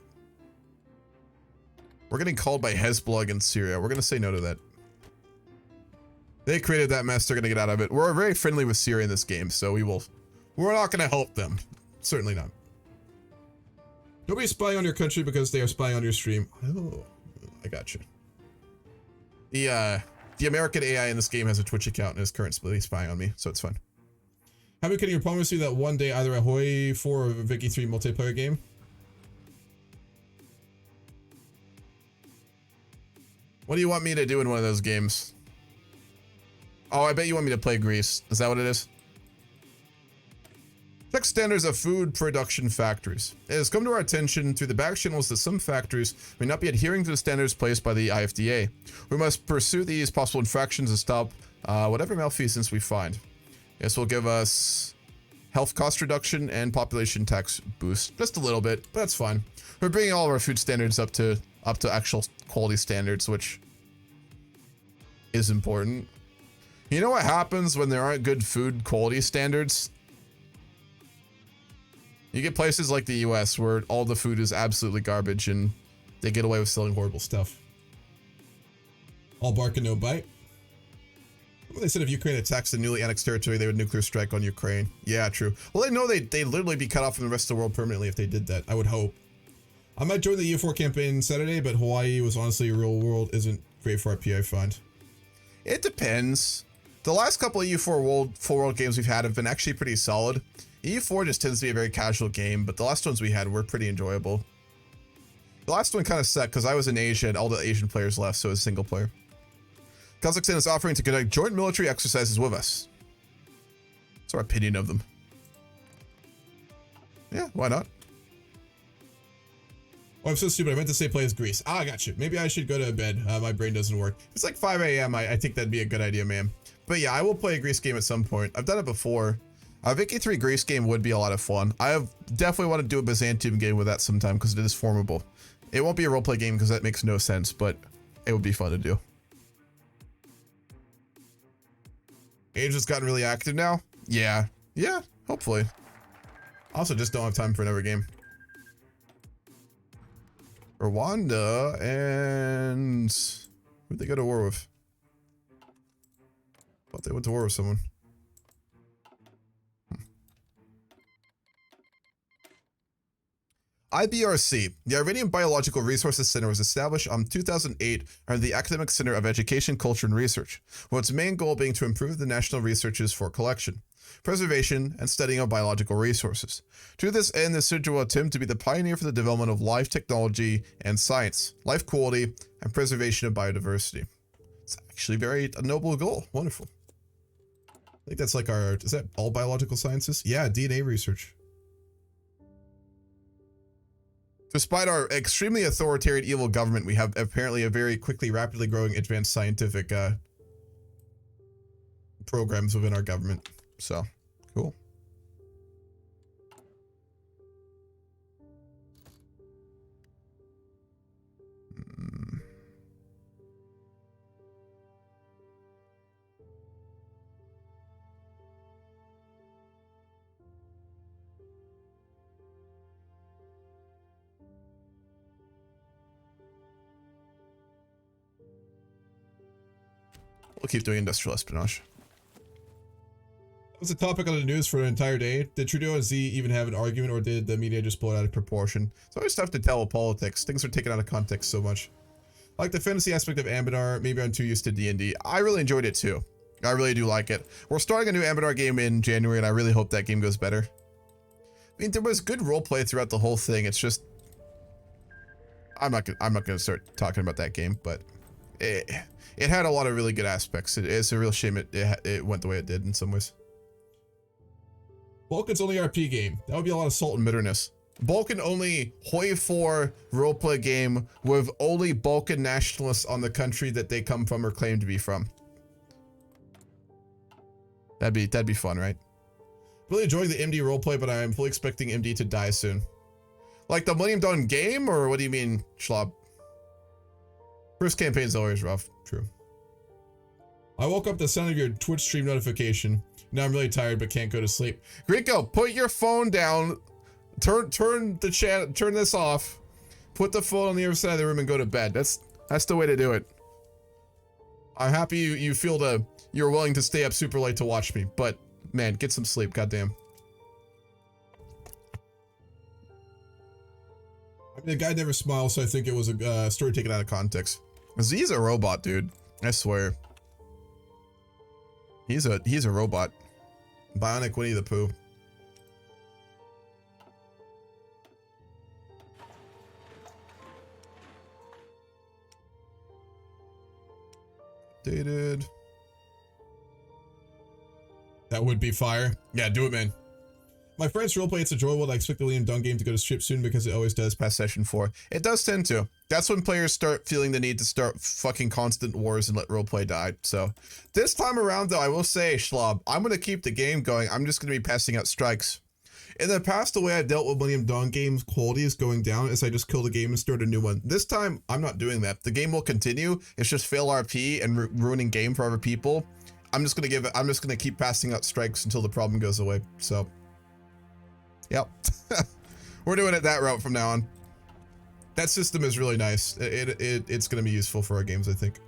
We're getting called by Hezbollah in Syria. We're going to say no to that. They created that mess, they're going to get out of it. We're very friendly with Syria in this game, so we're not going to help them. Certainly not. Nobody spying on your country because they are spying on your stream. Oh, I got you. The American AI in this game has a Twitch account and is currently spying on me, so it's fun. How can you promise me that one day either a HOI4 or a Vicky 3 multiplayer game? What do you want me to do in one of those games? Oh, I bet you want me to play Greece. Is that what it is? Check standards of food production factories. It has come to our attention through the back channels that some factories may not be adhering to the standards placed by the IFDA. We must pursue these possible infractions and stop whatever malfeasance we find. This will give us health cost reduction and population tax boost. Just a little bit, but that's fine. We're bringing all of our food standards up to actual quality standards, which is important. You know what happens when there aren't good food quality standards? You get places like the US where all the food is absolutely garbage and they get away with selling horrible stuff. All bark and no bite. Well, they said if Ukraine attacks the newly annexed territory, they would nuclear strike on Ukraine. Yeah, true. Well, they know they'd literally be cut off from the rest of the world permanently if they did that. I would hope. I might join the HOI4 campaign Saturday, but Hawaii was honestly a real world isn't great for our PI find. It depends. The last couple of EU4 full world games we've had have been actually pretty solid. EU4 just tends to be a very casual game, but the last ones we had were pretty enjoyable. The last one kind of sucked because I was in Asia and all the Asian players left, so it was single player. Kazakhstan is offering to conduct joint military exercises with us. What's our opinion of them? Yeah, why not? Oh, I'm so stupid. I meant to say play as Greece. Ah, I got you. Maybe I should go to bed. My brain doesn't work. It's like 5 a.m. I think that'd be a good idea, man. But yeah, I will play a Greece game at some point. I've done it before. A Vicky 3 Greece game would be a lot of fun. I definitely want to do a Byzantium game with that sometime because it is formable. It won't be a roleplay game because that makes no sense, but it would be fun to do. Asia's gotten really active now? Yeah. Yeah, hopefully. Also, just don't have time for another game. Rwanda and... who'd they go to war with? Thought they went to war with someone. IBRC, the Iranian Biological Resources Center, was established in 2008 under the Academic Center of Education, Culture, and Research, with its main goal being to improve the national researches for collection, preservation, and studying of biological resources. To this end, the center will attempt to be the pioneer for the development of life technology and science, life quality, and preservation of biodiversity. It's actually a noble goal. Wonderful. I think that's like is that all biological sciences? Yeah, DNA research. Despite our extremely authoritarian evil government, we have apparently a very rapidly growing advanced scientific programs within our government. So, cool. We'll keep doing industrial espionage. That was a topic on the news for an entire day. Did Trudeau and Z even have an argument, or did the media just blow it out of proportion? It's always tough to tell with politics. Things are taken out of context so much. I like the fantasy aspect of Amidar. Maybe I'm too used to D&D. I really enjoyed it too. I really do like it. We're starting a new Amidar game in January, and I really hope that game goes better. I mean, there was good roleplay throughout the whole thing. It's just, I'm not gonna start talking about that game, but it had a lot of really good aspects. It's a real shame it went the way it did in some ways. Balkan's only RP game. That would be a lot of salt and bitterness. Balkan only HOI4 roleplay game with only Balkan nationalists on the country that they come from or claim to be from. That'd be fun, right? Really enjoying the MD roleplay, but I am fully expecting MD to die soon. Like the Millennium Dawn game, or what do you mean, Schlob? First campaign's always rough. True. I woke up to the sound of your Twitch stream notification. Now I'm really tired, but can't go to sleep. Rico, put your phone down. Turn the chat. Turn this off. Put the phone on the other side of the room and go to bed. That's the way to do it. I'm happy you feel you're willing to stay up super late to watch me, but man, get some sleep. Goddamn. I mean, the guy never smiles, so I think it was a story taken out of context. Z's a robot, dude. I swear. He's a robot. Bionic Winnie the Pooh. Dated. That would be fire. Yeah, do it, man. My friends roleplay, it's enjoyable. I expect the Millennium Dawn game to go to ship soon because it always does past session 4. It does tend to. That's when players start feeling the need to start fucking constant wars and let roleplay die. So this time around, though, I will say, Schlob, I'm going to keep the game going. I'm just going to be passing out strikes. In the past, the way I dealt with Millennium Dawn games quality is going down is I just kill the game and start a new one. This time, I'm not doing that. The game will continue. It's just fail RP and ruining game for other people. I'm just going to keep passing out strikes until the problem goes away. So, yep. We're doing it that route from now on. That system is really nice. It's going to be useful for our games, I think.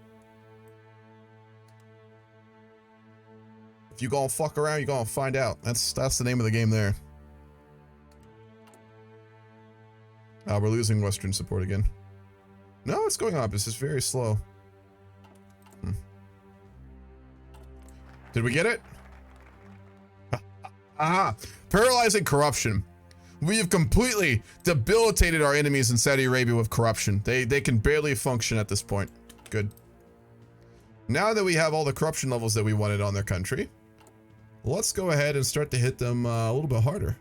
If you gonna fuck around, you're gonna find out. That's the name of the game there. We're losing Western support again. No, it's going up. It's just very slow. Did we get it? Aha! Paralyzing corruption. We have completely debilitated our enemies in Saudi Arabia with corruption. They can barely function at this point. Good. Now that we have all the corruption levels that we wanted on their country, let's go ahead and start to hit them a little bit harder.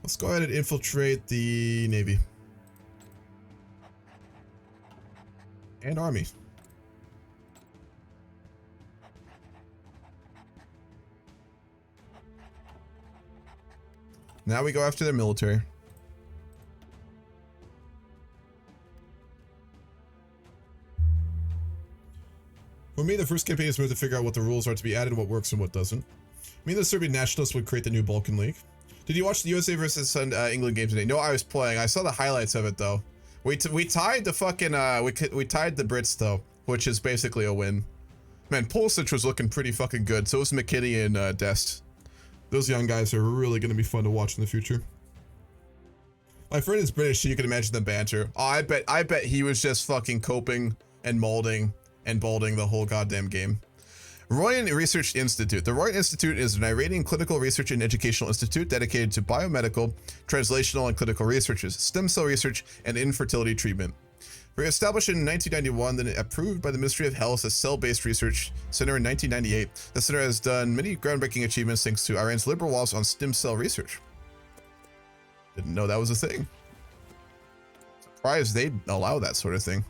Let's go ahead and infiltrate the Navy. And Army. Now we go after their military. For me, the first campaign is meant to figure out what the rules are to be added, what works and what doesn't. Me, the Serbian nationalists would create the new Balkan League. Did you watch the USA versus England game today? No, I was playing. I saw the highlights of it though. We tied the fucking we tied the Brits though. which is basically a win. Man, Pulisic was looking pretty fucking good. So was McKinney and Dest. Those young guys are really going to be fun to watch in the future. My friend is British, so you can imagine the banter. Oh, I bet he was just fucking coping and molding and bolding the whole goddamn game. Royan Research Institute. The Royan Institute is an Iranian clinical research and educational institute dedicated to biomedical, translational, and clinical researches, stem cell research, and infertility treatment. Re-established in 1991, then approved by the Ministry of Health as cell-based research center in 1998, the center has done many groundbreaking achievements thanks to Iran's liberal laws on stem cell research. Didn't know that was a thing. Surprised they'd allow that sort of thing.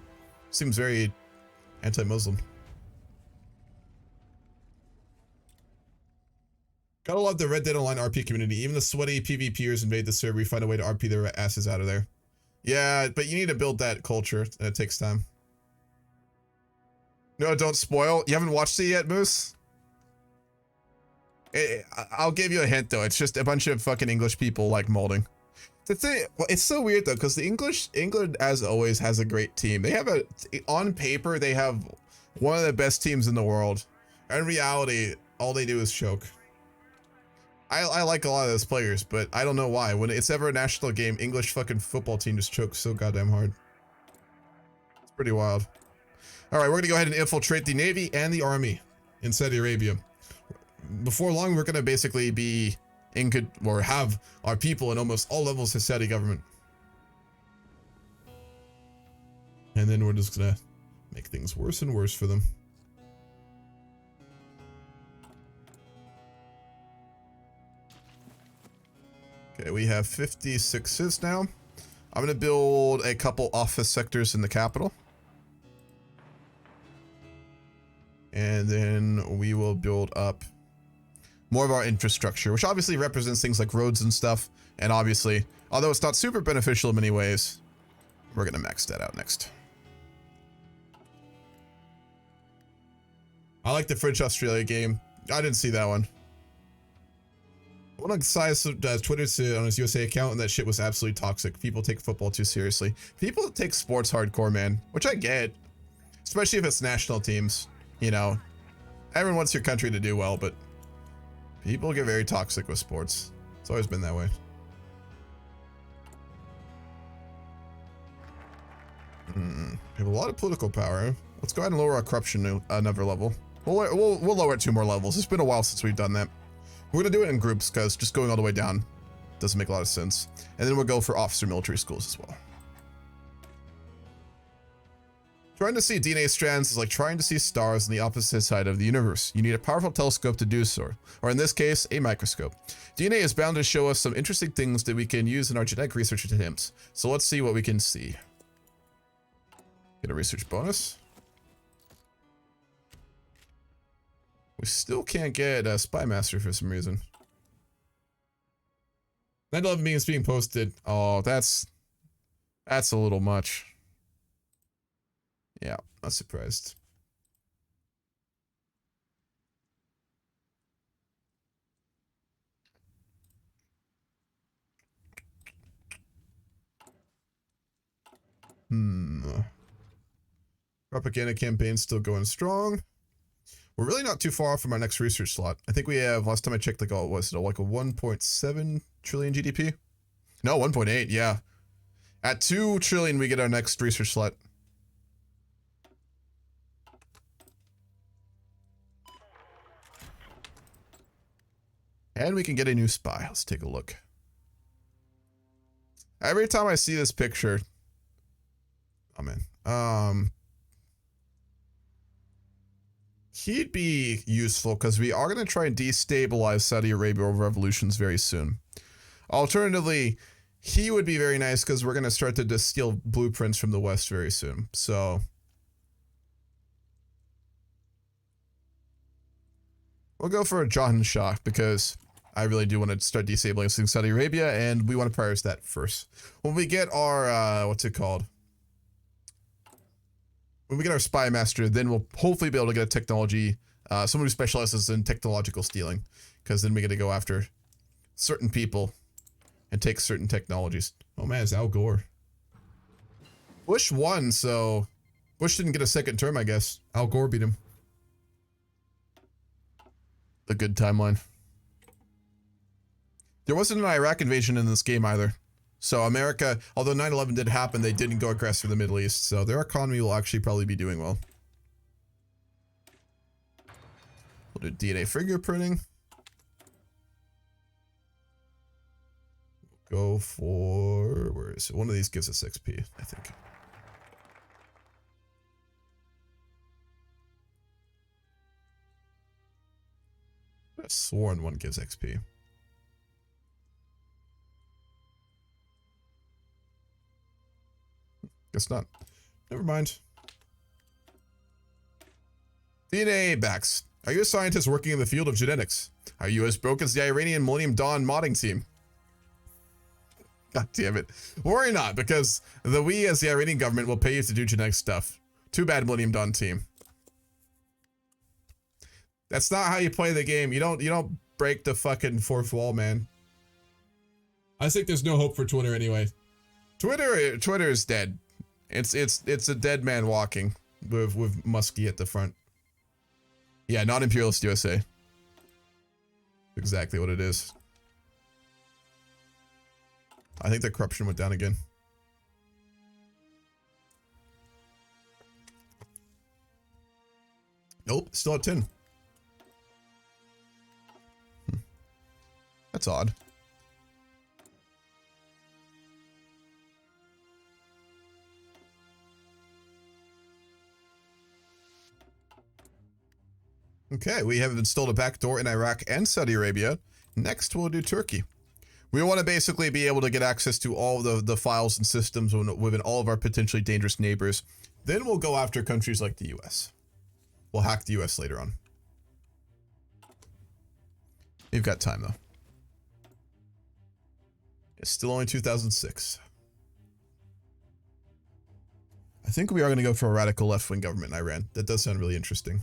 Seems very anti-Muslim. Gotta love the Red Dead Online RP community. Even the sweaty PvPers invade the server. We find a way to RP their asses out of there. Yeah, but you need to build that culture, and it takes time. No, don't spoil. You haven't watched it yet, Moose? I'll give you a hint, though. It's just a bunch of fucking English people like molding. The thing, well, it's so weird, though, because England, as always, has a great team. They have on paper, they have one of the best teams in the world. In reality, all they do is choke. I like a lot of those players, but I don't know why. When it's ever a national game, English fucking football team just chokes so goddamn hard. It's pretty wild. All right, we're gonna go ahead and infiltrate the Navy and the Army in Saudi Arabia. Before long, we're gonna basically be or have our people in almost all levels of Saudi government. And then we're just gonna make things worse and worse for them. Okay, we have 56s now. I'm gonna build a couple office sectors in the capital. And then we will build up more of our infrastructure, which obviously represents things like roads and stuff. And obviously, although it's not super beneficial in many ways, we're gonna max that out next. I like the French-Australia game. I didn't see that one. One of Si's Twitter on his USA account, and that shit was absolutely toxic. People take football too seriously. People take sports hardcore, man, which I get, especially if it's national teams. You know, everyone wants your country to do well, but people get very toxic with sports. It's always been that way. We have a lot of political power. Let's go ahead and lower our corruption another level. We'll lower it 2 more levels. It's been a while since we've done that. We're gonna do it in groups because just going all the way down doesn't make a lot of sense. And then we'll go for officer military schools as well. Trying to see DNA strands is like trying to see stars on the opposite side of the universe. You need a powerful telescope to do so, or in this case, a microscope. DNA is bound to show us some interesting things that we can use in our genetic research attempts. So let's see what we can see. Get a research bonus. We still can't get a Spy Master for some reason. 9/11 memes being posted. Oh, that's a little much. Yeah, not surprised. Propaganda campaign still going strong. We're really not too far off from our next research slot. I think we have, last time I checked, like, oh, was it like a 1.7 trillion GDP? No, 1.8, yeah. At 2 trillion, we get our next research slot. And we can get a new spy. Let's take a look. Every time I see this picture, oh man, he'd be useful because we are going to try and destabilize Saudi Arabia over revolutions very soon. Alternatively, he would be very nice because we're going to start to steal blueprints from the West very soon. So we'll go for a John Shah because I really do want to start destabilizing Saudi Arabia, and we want to prioritize that first. When we get our, what's it called? When we get our Spy Master, then we'll hopefully be able to get a technology, someone who specializes in technological stealing, because then we get to go after certain people and take certain technologies. Oh man, it's Al Gore. Bush won, so Bush didn't get a second term, I guess. Al Gore beat him. A good timeline. There wasn't an Iraq invasion in this game either. So America, although 9/11 did happen, they didn't go aggressive in the Middle East. So their economy will actually probably be doing well. We'll do DNA fingerprinting. Go for, where is it? One of these gives us XP, I think. I could have sworn one gives XP. Guess not. Never mind. DNA backs. Are you a scientist working in the field of genetics? Are you as broke as the Iranian Millennium Dawn modding team? God damn it. Worry not, because we as the Iranian government will pay you to do genetic stuff. Too bad, Millennium Dawn team. That's not how you play the game. You don't break the fucking fourth wall, man. I think there's no hope for Twitter anyway. Twitter is dead. It's a dead man walking with Muskie at the front. Yeah, not imperialist USA. Exactly what it is. I think the corruption went down again. Nope, still at 10. That's odd. Okay, we have installed a backdoor in Iraq and Saudi Arabia. Next, we'll do Turkey. We want to basically be able to get access to all the files and systems within all of our potentially dangerous neighbors. Then we'll go after countries like the US. We'll hack the US later on. We've got time, though. It's still only 2006. I think we are going to go for a radical left-wing government in Iran. That does sound really interesting.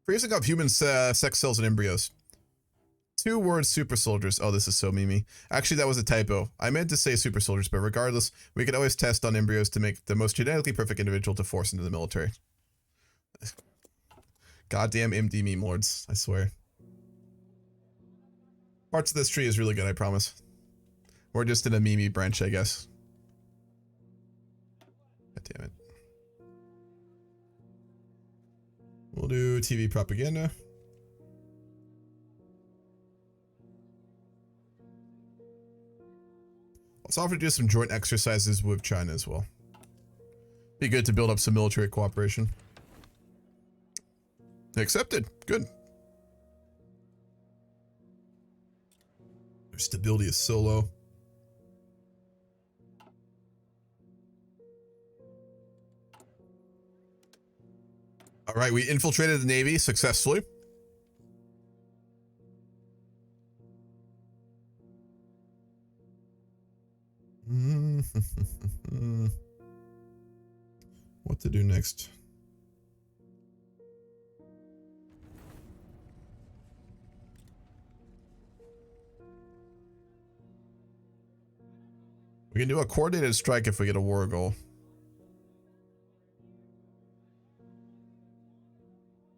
Freezing up human sex cells and embryos. 2 words super soldiers. Oh, this is so memey. Actually, that was a typo. I meant to say super soldiers, but regardless, we can always test on embryos to make the most genetically perfect individual to force into the military. Goddamn MD meme lords, I swear. Parts of this tree is really good, I promise. We're just in a meme branch, I guess. God damn it. We'll do TV propaganda. Let's offer to do some joint exercises with China as well. Be good to build up some military cooperation. Accepted. Good. Their stability is so low. All right, we infiltrated the Navy successfully. What to do next? We can do a coordinated strike if we get a war goal.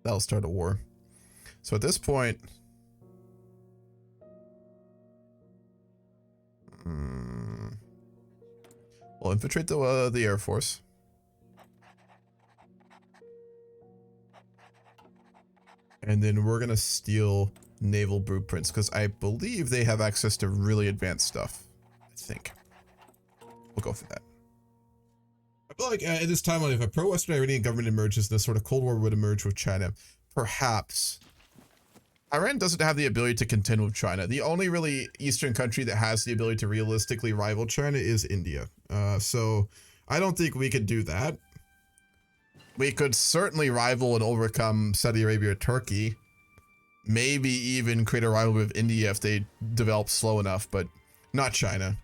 That'll start a war. So at this point, we'll infiltrate the Air Force. And then we're gonna steal naval blueprints because I believe they have access to really advanced stuff. I think. We'll go for that. I feel like at this timeline, if a pro-Western Iranian government emerges, this sort of Cold War would emerge with China. Perhaps. Iran doesn't have the ability to contend with China. The only really Eastern country that has the ability to realistically rival China is India. So I don't think we could do that. We could certainly rival and overcome Saudi Arabia or Turkey. Maybe even create a rivalry with India if they develop slow enough, but not China.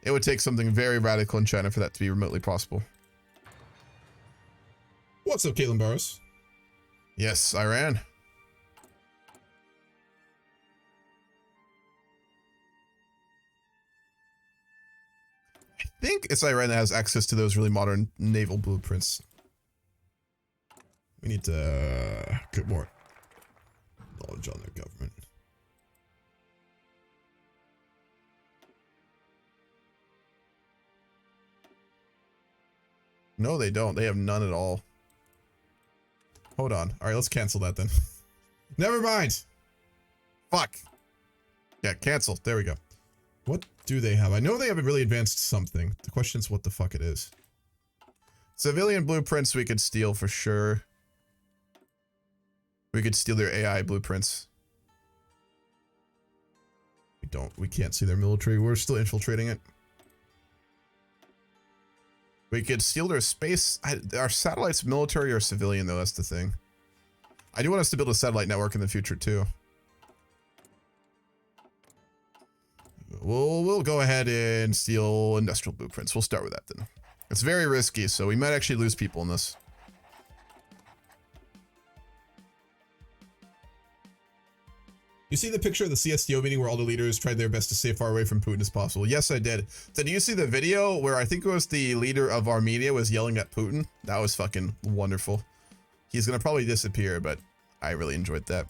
It would take something very radical in China for that to be remotely possible. What's up, Caitlin Barros? Yes, Iran. think it's Iran that has access to those really modern naval blueprints. We need to get more knowledge on their government. No, they don't. They have none at all. Hold on. All right, let's cancel that then. Never mind. Fuck. Yeah, cancel. There we go. What do they have? I know they have a really advanced something. The question is what the fuck it is. Civilian blueprints we could steal for sure. We could steal their AI blueprints. We can't see their military. We're still infiltrating it. We could steal their space. Are satellites military or civilian though? That's the thing. I do want us to build a satellite network in the future too. We'll go ahead and steal industrial blueprints. We'll start with that then. It's very risky, so we might actually lose people in this. You see the picture of the CSTO meeting where all the leaders tried their best to stay far away from Putin as possible? Yes, I did. Did you see the video where I think it was the leader of Armenia was yelling at Putin? That was fucking wonderful. He's gonna probably disappear, but I really enjoyed that.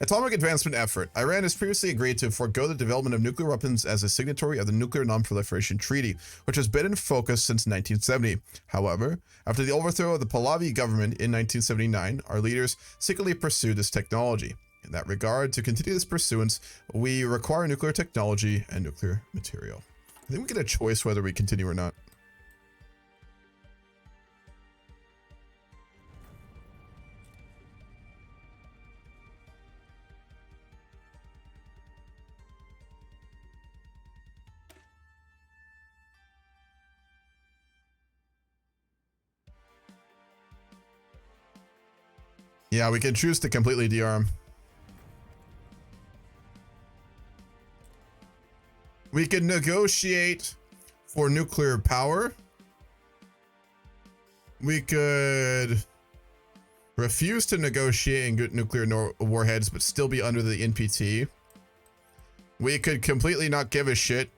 Atomic advancement effort. Iran has previously agreed to forego the development of nuclear weapons as a signatory of the Nuclear Non-Proliferation Treaty, which has been in focus since 1970. However, after the overthrow of the Pahlavi government in 1979, our leaders secretly pursued this technology. In that regard, to continue this pursuance, we require nuclear technology and nuclear material. I think we get a choice whether we continue or not. Yeah, we can choose to completely dearm. We can negotiate for nuclear power. We could refuse to negotiate and get nuclear warheads, but still be under the NPT. We could completely not give a shit.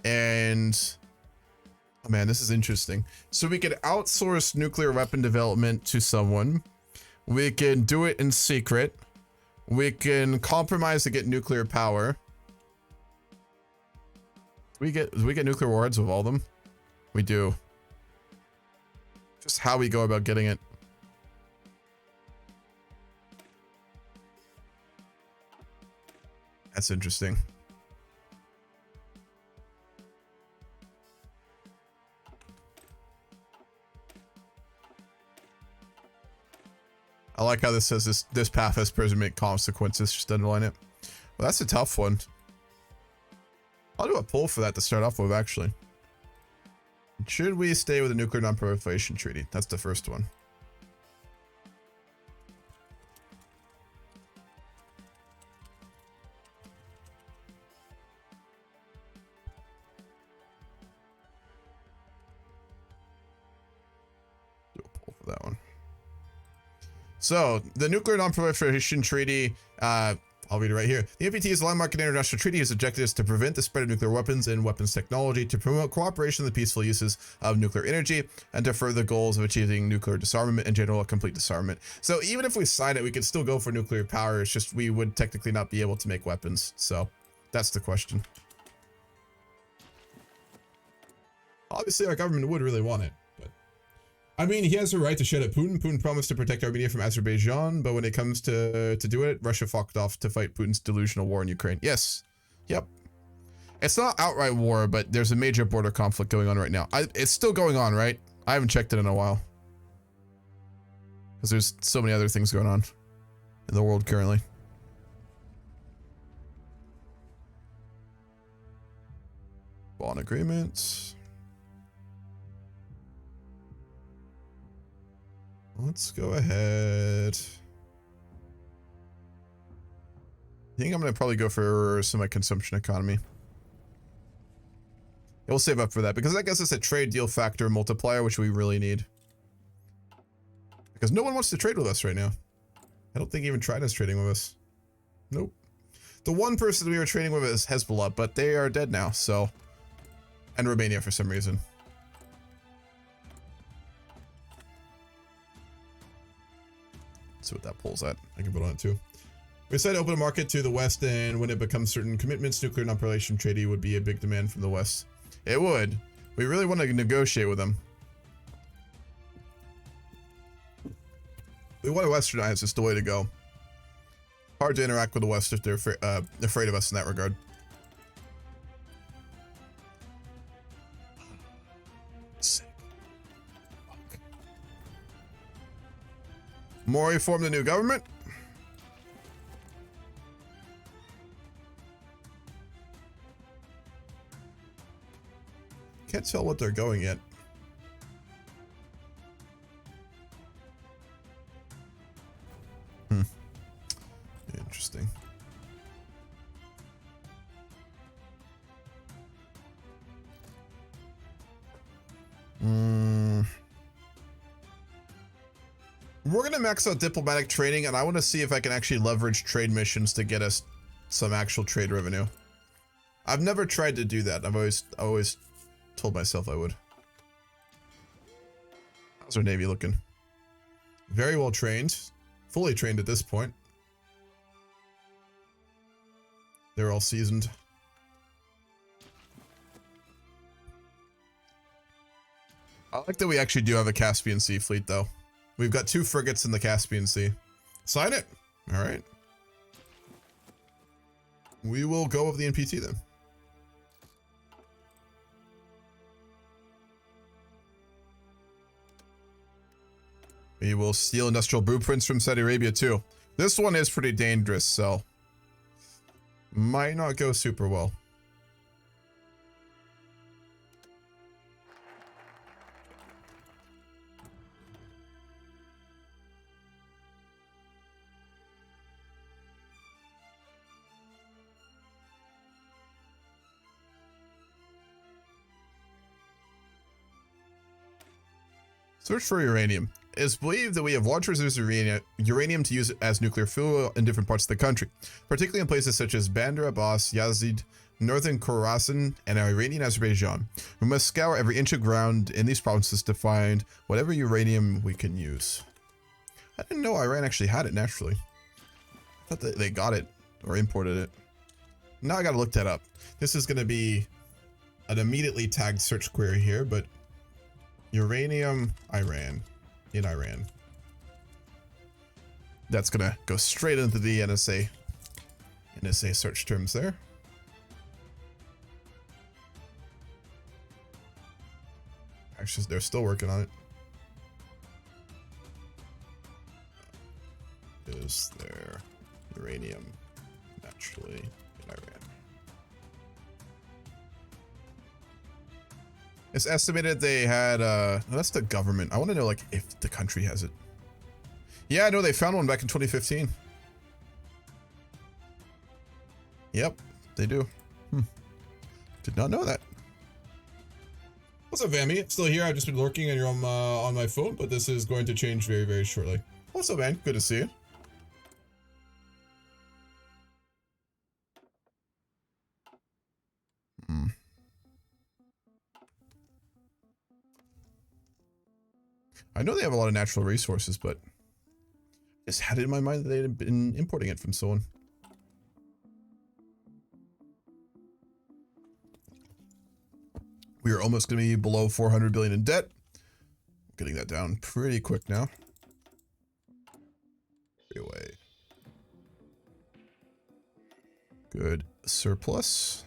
And oh man, this is interesting. So we could outsource nuclear weapon development to someone. We can do it in secret. We can compromise to get nuclear power. Do we get nuclear warheads with all of them? We do. Just how we go about getting it. That's interesting. I like how this says this path has permanent consequences. Just underline it. Well, that's a tough one. I'll do a poll for that to start off with, actually. Should we stay with the Nuclear Non-Proliferation Treaty? That's the first one. Do a poll for that one. So, the Nuclear Non-Proliferation Treaty, I'll read it right here. The NPT is a landmark international treaty whose objective is to prevent the spread of nuclear weapons and weapons technology, to promote cooperation in the peaceful uses of nuclear energy, and to further the goals of achieving nuclear disarmament and general complete disarmament. So even if we sign it, we could still go for nuclear power. It's just we would technically not be able to make weapons. So that's the question. Obviously, our government would really want it. I mean, he has a right to shout at Putin. Putin promised to protect Armenia from Azerbaijan, but when it comes to do it, Russia fucked off to fight Putin's delusional war in Ukraine. Yes. Yep. It's not outright war, but there's a major border conflict going on right now. It's still going on, right? I haven't checked it in a while. Because there's so many other things going on in the world currently. Bond agreements. Let's go ahead. I think I'm going to probably go for semi-consumption economy. We'll save up for that because I guess it's a trade deal factor multiplier, which we really need. Because no one wants to trade with us right now. I don't think even China's trading with us. Nope. The one person we were trading with is Hezbollah, but they are dead now, so. And Romania for some reason. see what that pulls at. I can vote on it too. We decided to open a market to the West, and when it becomes certain commitments, nuclear non-proliferation treaty would be a big demand from the West. It would. We really want to negotiate with them. We want to westernize. It's the way to go. Hard to interact with the West if they're afraid of us in that regard. Sick. Fuck. Mori formed a new government. Can't tell what they're going yet. Interesting. We're gonna max out diplomatic trading, and I want to see if I can actually leverage trade missions to get us some actual trade revenue. I've never tried to do that. I've always told myself I would. How's our Navy looking? Very well trained. Fully trained at this point. They're all seasoned. I like that we actually do have a Caspian Sea fleet, though. We've got 2 frigates in the Caspian Sea. Sign it! Alright. We will go with the NPT, then. We will steal industrial blueprints from Saudi Arabia, too. This one is pretty dangerous, so... might not go super well. Search for uranium. It is believed that we have large reserves of uranium to use as nuclear fuel in different parts of the country, particularly in places such as Bandar Abbas, Yazid, northern Khorasan, and Iranian Azerbaijan. We must scour every inch of ground in these provinces to find whatever uranium we can use. I didn't know Iran actually had it naturally. I thought that they got it or imported it. Now I gotta look that up. This is gonna be an immediately tagged search query here, but uranium Iran. In Iran. That's gonna go straight into the NSA search terms there. Actually, they're still working on it. Is there uranium naturally in Iran? It's estimated they had, that's the government. I want to know, like, if the country has it. Yeah, I know they found one back in 2015. Yep, they do. Did not know that. What's up, Vammy? Still here. I've just been lurking on my phone, but this is going to change very, very shortly. What's up, man? Good to see you. I know they have a lot of natural resources, but I just had it in my mind that they had been importing it from someone. We are almost going to be below 400 billion in debt. Getting that down pretty quick now. Away. Good surplus.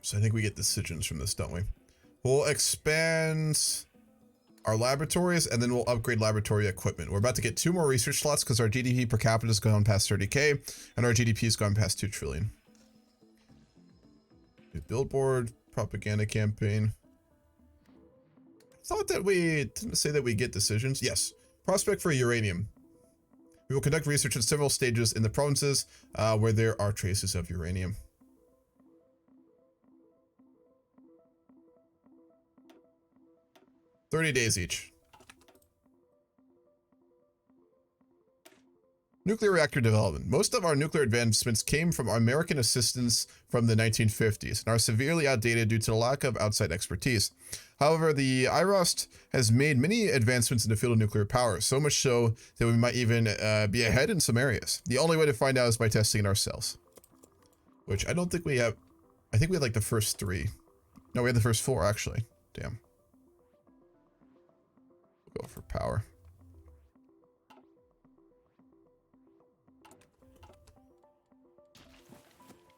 So I think we get decisions from this, don't we? We'll expand our laboratories, and then we'll upgrade laboratory equipment. We're about to get 2 more research slots because our GDP per capita has gone past 30K, and our GDP has gone past 2 trillion. New billboard, propaganda campaign. I thought that we didn't say that we get decisions. Yes. Prospect for uranium. We will conduct research at several stages in the provinces where there are traces of uranium. 30 days each. Nuclear reactor development. Most of our nuclear advancements came from American assistance from the 1950s and are severely outdated due to the lack of outside expertise. However, the IROST has made many advancements in the field of nuclear power, so much so that we might even be ahead in some areas. The only way to find out is by testing it ourselves. Which I don't think we have. I think we had like the first 3. No, we had the first 4 actually. Damn. We'll go for power.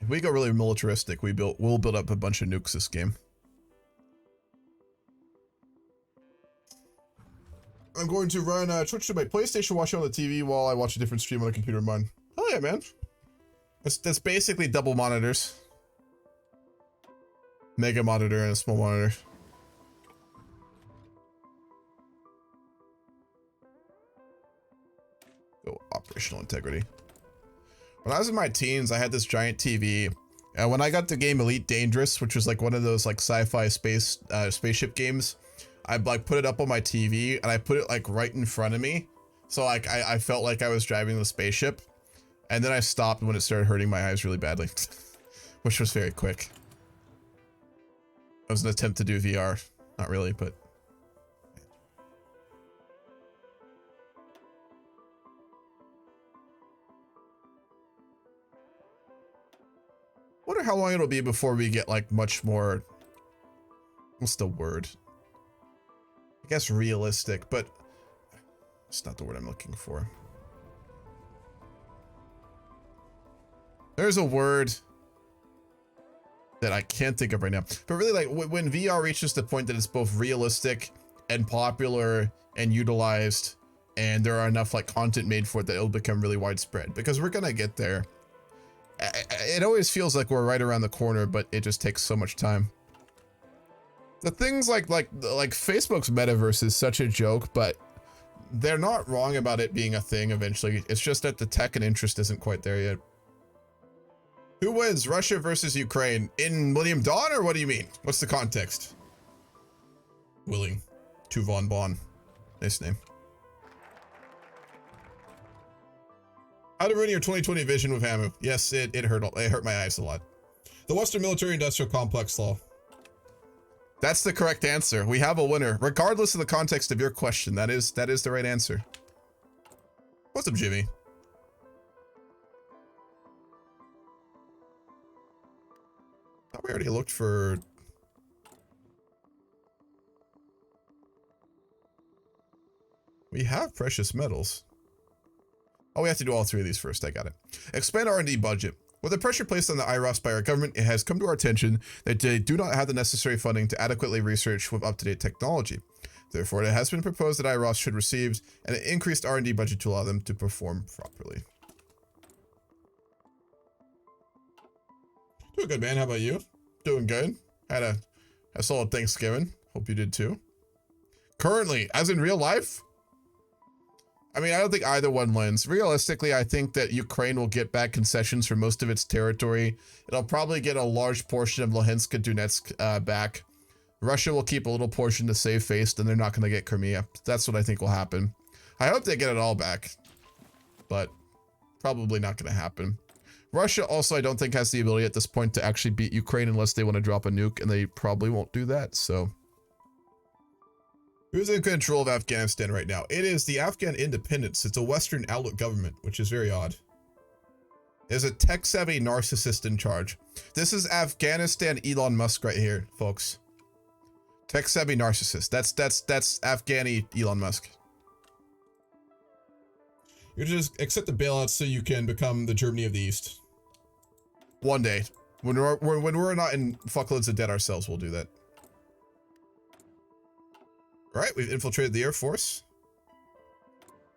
If we go really militaristic, we'll build up a bunch of nukes this game. I'm going to run Twitch to my PlayStation, watch it on the TV while I watch a different stream on the computer of mine. Oh yeah, man. That's basically double monitors. Mega monitor and a small monitor. Go operational integrity. When I was in my teens, I had this giant TV. And when I got the game Elite Dangerous, which was like one of those like sci-fi spaceship games, I like put it up on my TV and I put it like right in front of me. So like I felt like I was driving the spaceship. And then I stopped when it started hurting my eyes really badly, which was very quick. It was an attempt to do VR. Not really, but. Wonder how long it'll be before we get like much more, what's the word? I guess realistic, but it's not the word I'm looking for. There's a word that I can't think of right now, but really like when VR reaches the point that it's both realistic and popular and utilized, and there are enough like content made for it that it'll become really widespread, because we're gonna get there. It always feels like we're right around the corner, but it just takes so much time. The things like Facebook's metaverse is such a joke, but they're not wrong about it being a thing eventually. It's just that the tech and interest isn't quite there yet. Who wins, Russia versus Ukraine in Millennium Dawn, or what do you mean? What's the context? Willing to Von Bon. Nice name. How to ruin your 2020 vision with Hamu. Yes, it hurt my eyes a lot. The Western Military Industrial Complex Law. That's the correct answer. We have a winner, regardless of the context of your question. That is the right answer. What's up, Jimmy? Thought we already looked for. We have precious metals. Oh, we have to do all 3 of these first. I got it. Expand R&D budget. With the pressure placed on the IROS by our government, it has come to our attention that they do not have the necessary funding to adequately research with up-to-date technology. Therefore, it has been proposed that IROS should receive an increased R&D budget to allow them to perform properly. Doing good, man. How about you? Doing good. Had a solid Thanksgiving. Hope you did too. Currently, as in real life? I mean, I don't think either one wins. Realistically, I think that Ukraine will get back concessions for most of its territory. It'll probably get a large portion of Luhansk and Donetsk back. Russia will keep a little portion to save face, and they're not going to get Crimea. That's what I think will happen. I hope they get it all back, but probably not going to happen. Russia also, I don't think, has the ability at this point to actually beat Ukraine unless they want to drop a nuke, and they probably won't do that, so. Who's in control of Afghanistan right now? It is the Afghan independence. It's a Western outlook government, which is very odd. There's a tech-savvy narcissist in charge. This is Afghanistan Elon Musk right here, folks. Tech-savvy narcissist. That's Afghani Elon Musk. You just accept the bailouts so you can become the Germany of the East. One day. When we're not in fuckloads of debt ourselves, we'll do that. All right, we've infiltrated the Air Force.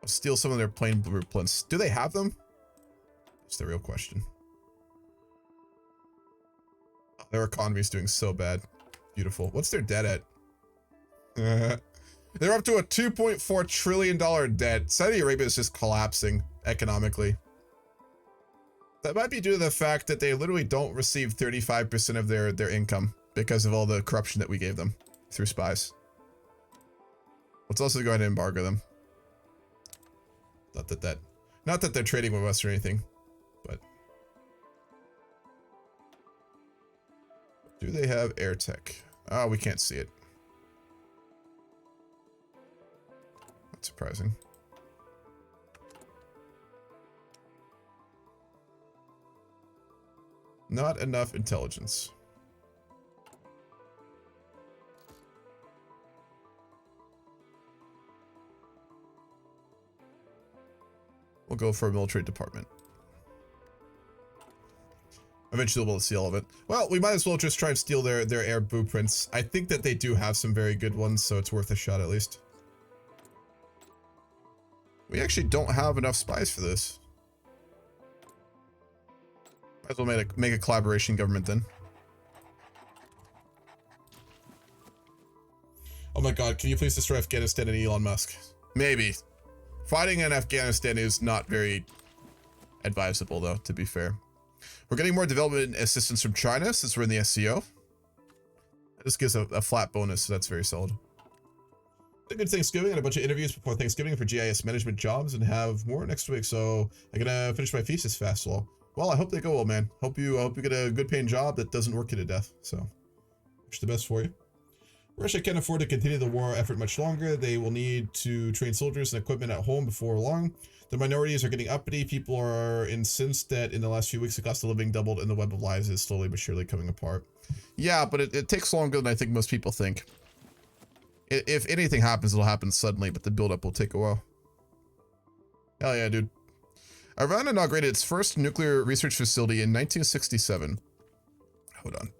Let's steal some of their plane blueprints. Do they have them? That's the real question. Oh, their economy's doing so bad. Beautiful. What's their debt at? They're up to a $2.4 trillion debt. Saudi Arabia is just collapsing economically. That might be due to the fact that they literally don't receive 35% of their income because of all the corruption that we gave them through spies. Let's also go ahead and embargo them. Not that Not that they're trading with us or anything, but do they have air tech? Oh, we can't see it. That's surprising. Not enough intelligence. We'll go for a military department. Eventually we'll see all of it. Well, we might as well just try and steal their air blueprints. I think that they do have some very good ones, so it's worth a shot at least. We actually don't have enough spies for this. Might as well make a collaboration government then. Oh my god, can you please destroy Afghanistan and Elon Musk? Maybe. Fighting in Afghanistan is not very advisable though, to be fair. We're getting more development assistance from China since we're in the SCO. This gives a flat bonus, so that's very solid. A good Thanksgiving and a bunch of interviews before Thanksgiving for GIS management jobs and have more next week, so I'm gonna finish my thesis fast. Well, I hope they go well, man. I hope you get a good paying job that doesn't work you to death. So, wish the best for you. Russia can't afford to continue the war effort much longer. They will need to train soldiers and equipment at home before long. The minorities are getting uppity. People are incensed that in the last few weeks the cost of living doubled and the web of lies is slowly but surely coming apart. Yeah, but it takes longer than I think most people think. If anything happens, it'll happen suddenly, but the buildup will take a while. Hell yeah, dude. Iran inaugurated its first nuclear research facility in 1967. Hold on.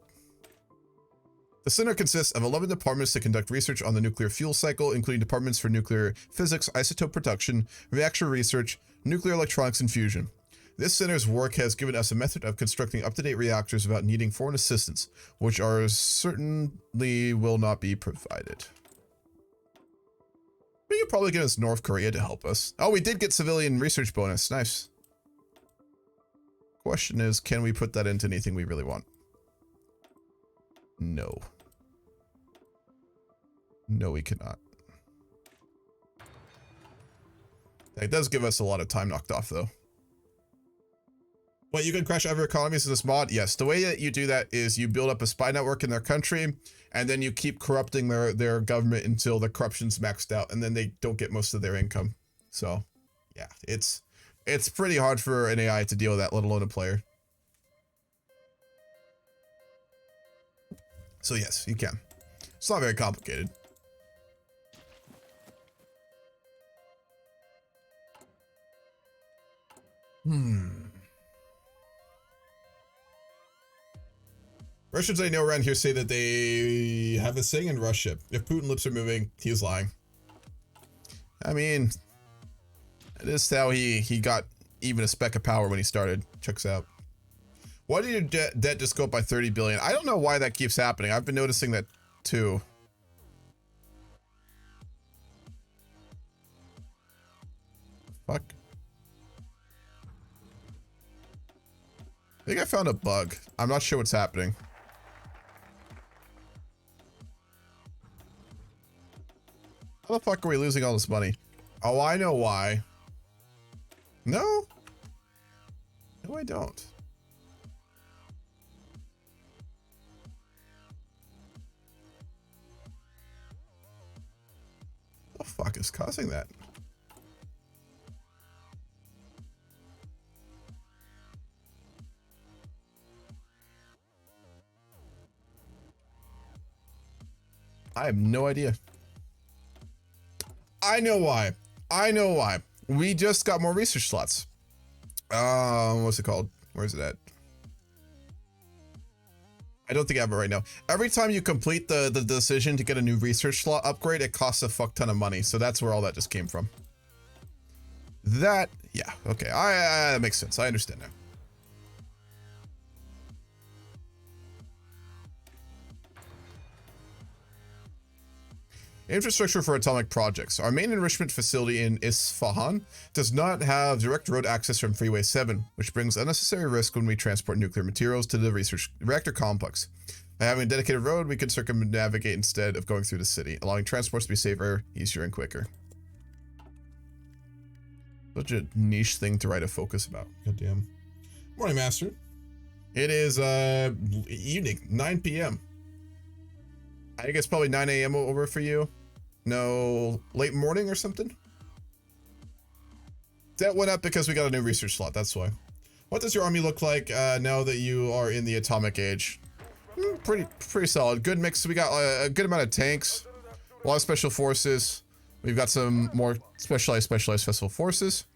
The center consists of 11 departments to conduct research on the nuclear fuel cycle, including departments for nuclear physics, isotope production, reactor research, nuclear electronics, and fusion. This center's work has given us a method of constructing up-to-date reactors without needing foreign assistance, which are certainly will not be provided. We could probably get us North Korea to help us. Oh, we did get civilian research bonus. Nice. Question is, can we put that into anything we really want? No. No, we cannot. It does give us a lot of time knocked off, though. What, you can crash other economies in this mod? Yes. The way that you do that is you build up a spy network in their country, and then you keep corrupting their government until the corruption's maxed out, and then they don't get most of their income. So, yeah, it's pretty hard for an AI to deal with that, let alone a player. So yes, you can. It's not very complicated. Russians I know around here say that they have a saying in Russia. If Putin's lips are moving, he's lying. I mean, it is how he got even a speck of power when he started. Checks out. Why did your debt just go up by 30 billion? I don't know why that keeps happening. I've been noticing that too. Fuck. I think I found a bug. I'm not sure what's happening. How the fuck are we losing all this money? Oh, I know why. No? No, I don't. What the fuck is causing that? I have no idea. I know why. I know why. We just got more research slots. What's it called? Where's it at? I don't think I have it right now. Every time you complete the decision to get a new research slot upgrade, it costs a fuck ton of money. So that's where all that just came from. That, yeah, okay. That makes sense. I understand now. Infrastructure for atomic projects. Our main enrichment facility in Isfahan does not have direct road access from Freeway 7, which brings unnecessary risk when we transport nuclear materials to the research reactor complex. By having a dedicated road, we can circumnavigate instead of going through the city, allowing transports to be safer, easier, and quicker. Such a niche thing to write a focus about. Goddamn. Morning, Master. It is evening, 9 p.m. I guess probably 9 a.m. over for you. No, late morning or something? That went up because we got a new research slot, that's why. What does your army look like now that you are in the atomic age? Pretty solid. Good mix. We got a good amount of tanks, a lot of special forces. We've got some more specialized special forces.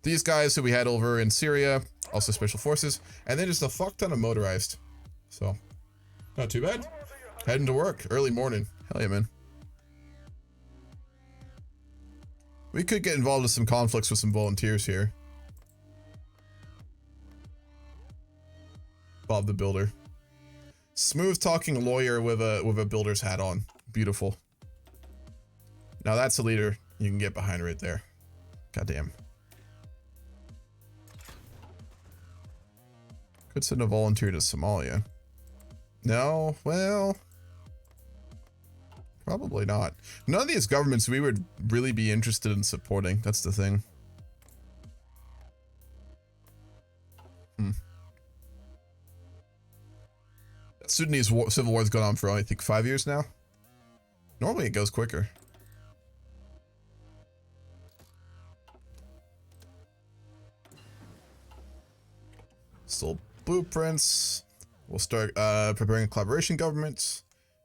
These guys who we had over in Syria, also special forces, and then just a fuck ton of motorized. So, not too bad. Heading to work, early morning. Hell yeah, man. We could get involved in some conflicts with some volunteers here. Bob the Builder. Smooth talking lawyer with a builder's hat on. Beautiful. Now that's a leader you can get behind right there. Goddamn. Could send a volunteer to Somalia. No, well, probably not. None of these governments we would really be interested in supporting. That's the thing. Sudanese civil war has gone on for, I think, 5 years now. Normally it goes quicker. Still blueprints. We'll start preparing collaboration governments.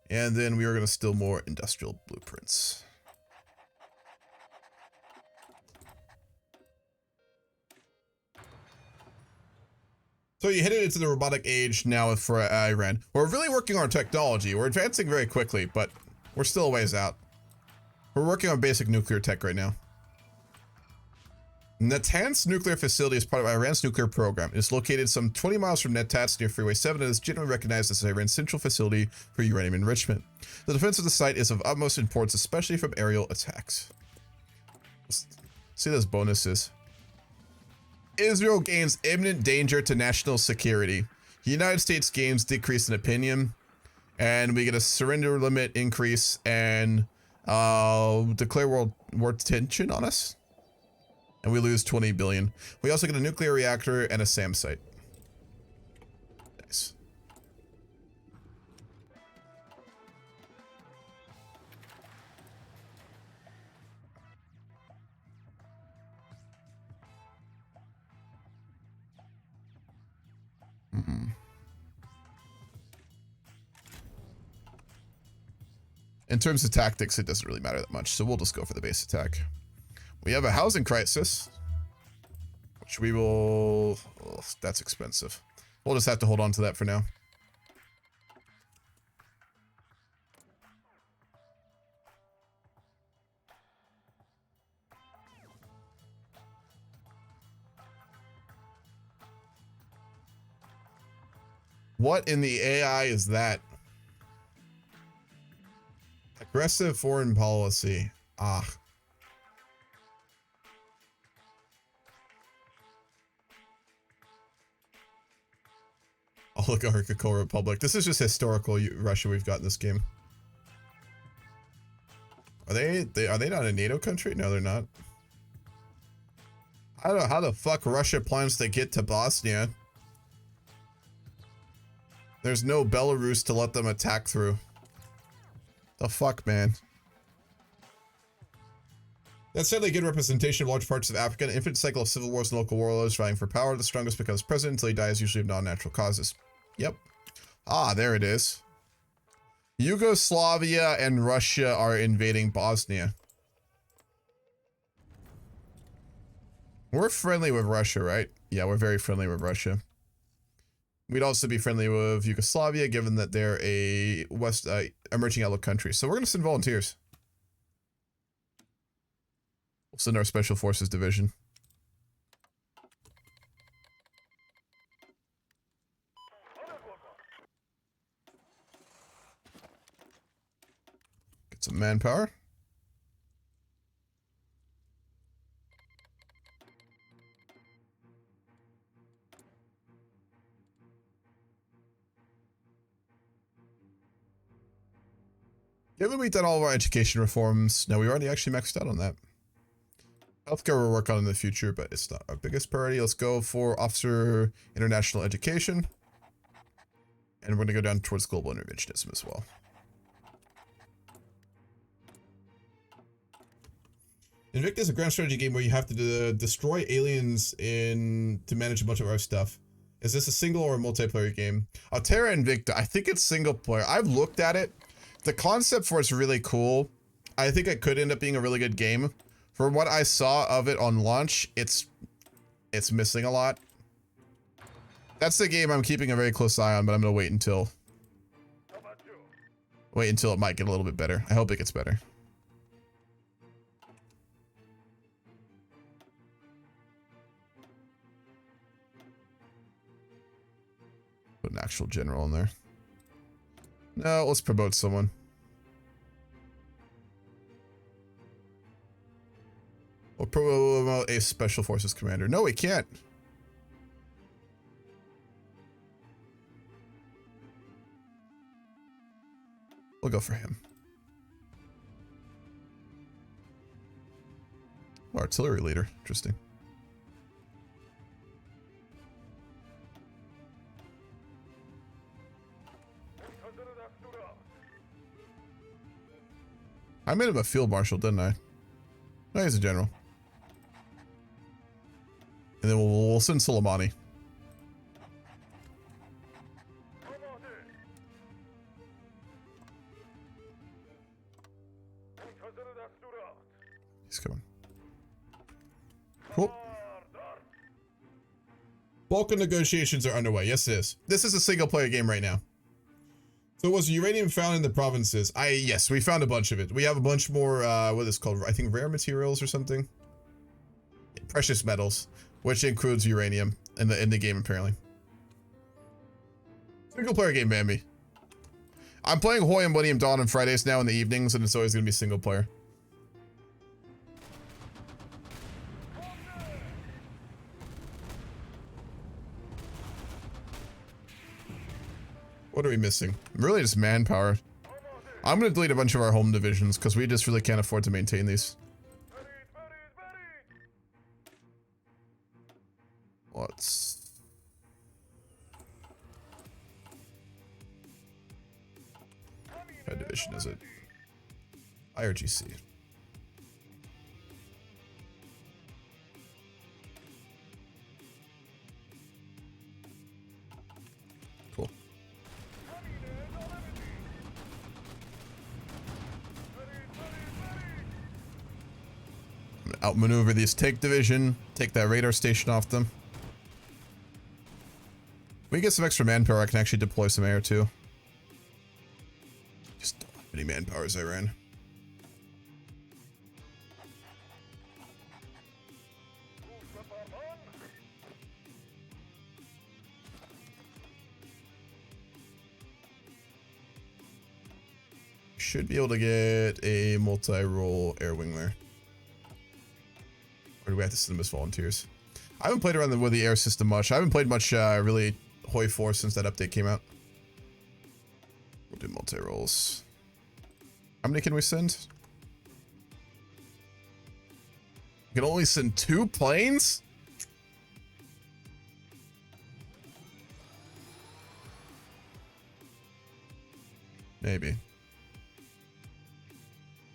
And then we are going to steal more industrial blueprints. So you hit it into the robotic age now for Iran. We're really working on technology. We're advancing very quickly, but we're still a ways out. We're working on basic nuclear tech right now. Natanz nuclear facility is part of Iran's nuclear program. It is located some 20 miles from Natanz near Freeway 7 and is generally recognized as Iran's central facility for uranium enrichment. The defense of the site is of utmost importance, especially from aerial attacks. Let's see those bonuses. Israel gains imminent danger to national security. The United States gains decrease in opinion. And we get a surrender limit increase and declare world war tension on us. And we lose 20 billion. We also get a nuclear reactor and a SAM site. Nice. In terms of tactics, it doesn't really matter that much, so we'll just go for the base attack. We have a housing crisis, which we will... Oh, that's expensive. We'll just have to hold on to that for now. What in the AI is that? Aggressive foreign policy. Ah. Oligarchical Republic. This is just historical Russia we've got in this game. Are they not a NATO country? No, they're not. I don't know how the fuck Russia plans to get to Bosnia. There's no Belarus to let them attack through. The fuck, man. That's certainly a good representation of large parts of Africa. An infinite cycle of civil wars and local warlords vying for power. The strongest becomes president until he dies, usually of non-natural causes. Yep. Ah, there it is. Yugoslavia and Russia are invading Bosnia. We're friendly with Russia, right? Yeah, we're very friendly with Russia. We'd also be friendly with Yugoslavia, given that they're a emerging outlook country. So we're going to send volunteers. We'll send our Special Forces Division. Get some manpower. Given we've done all of our education reforms, no, we already actually maxed out on that. Healthcare we'll work on in the future, but it's not our biggest priority. Let's go for Officer International Education. And we're going to go down towards Global Interventionism as well. Invicta is a ground strategy game where you have to destroy aliens to manage a bunch of our stuff. Is this a single or a multiplayer game? Terra Invicta, I think it's single player. I've looked at it. The concept for it's really cool. I think it could end up being a really good game. From what I saw of it on launch, it's missing a lot. That's the game I'm keeping a very close eye on, but I'm gonna wait until it might get a little bit better. I hope it gets better. Put an actual general in there. No, let's promote someone. We'll promote a Special Forces commander. No, we can't. We'll go for him. Artillery leader. Interesting. I made him a field marshal, didn't I? No, he's a general. And then we'll send Soleimani. He's coming. Cool. Balkan negotiations are underway. Yes, it is. This is a single player game right now. So was uranium found in the provinces? Yes, we found a bunch of it. We have a bunch more, what is it called? I think rare materials or something. Precious metals, which includes uranium in the game apparently. Single player game, Bambi. I'm playing HOI and Millennium Dawn on Fridays now in the evenings, and it's always gonna be single player. What are we missing? Really just manpower. I'm gonna delete a bunch of our home divisions because we just really can't afford to maintain these. What division is it? IRGC. Cool. I'm gonna outmaneuver these tank division, take that radar station off them. We get some extra manpower, I can actually deploy some air too. Just don't have any manpower as I ran. Should be able to get a multi-role air wing there. Or do we have to send them as volunteers? I haven't played around with the air system much. I haven't played much really HOI4 since that update came out. We'll do multi-roles. How many can we send? We can only send 2 planes? Maybe.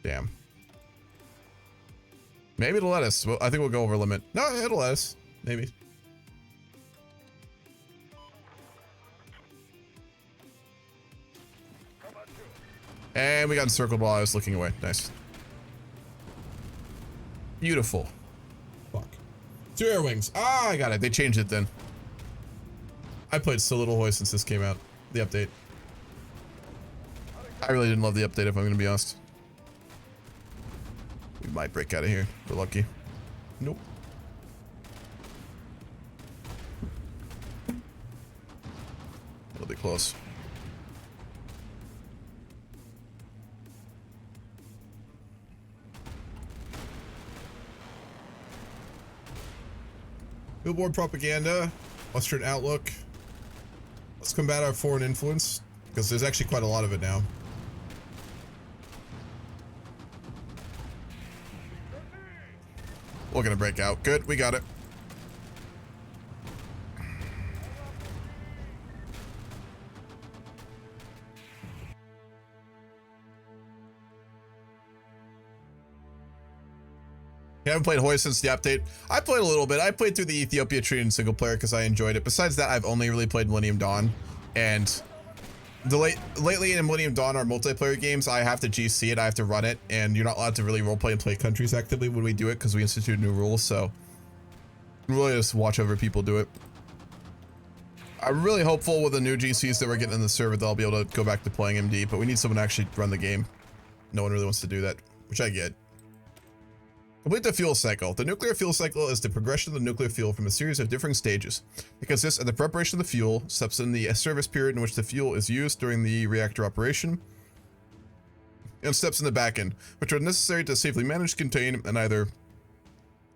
Damn. Maybe it'll let us. Well, I think we'll go over limit. No, it'll let us. Maybe. And we got encircled while I was looking away. Nice. Beautiful. Fuck. 2 air wings. Ah, I got it. They changed it then. I played so little HOI since this came out. The update. I really didn't love the update if I'm going to be honest. We might break out of here. We're lucky. Nope. It'll be close. Billboard propaganda, Western outlook. Let's combat our foreign influence, because there's actually quite a lot of it now. We're gonna break out. Good, we got it. I haven't played HOI since the update. I played a little bit. I played through the Ethiopia Treaty in single player because I enjoyed it. Besides that, I've only really played Millennium Dawn. And lately in Millennium Dawn, our multiplayer games, I have to GC it, I have to run it, and you're not allowed to really roleplay and play countries actively when we do it because we instituted new rules, so really just watch over people do it. I'm really hopeful with the new GCs that we're getting in the server that I'll be able to go back to playing MD, but we need someone to actually run the game. No one really wants to do that, which I get. Complete the fuel cycle. The nuclear fuel cycle is the progression of the nuclear fuel from a series of different stages. It consists of the preparation of the fuel, steps in the service period in which the fuel is used during the reactor operation, and steps in the back end, which are necessary to safely manage, contain, and either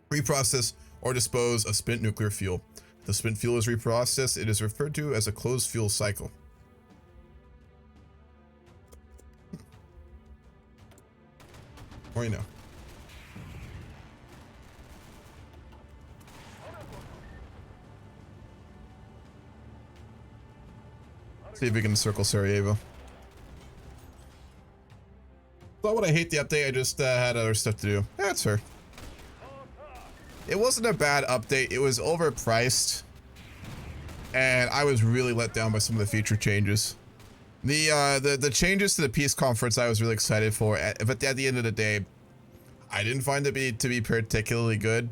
reprocess or dispose of spent nuclear fuel. If the spent fuel is reprocessed, it is referred to as a closed fuel cycle. Or you know. See if we can circle Sarajevo. Not what I hate the update, I just had other stuff to do. That's her. It wasn't a bad update, it was overpriced. And I was really let down by some of the feature changes. The changes to the peace conference I was really excited for, but at the end of the day, I didn't find it to be particularly good.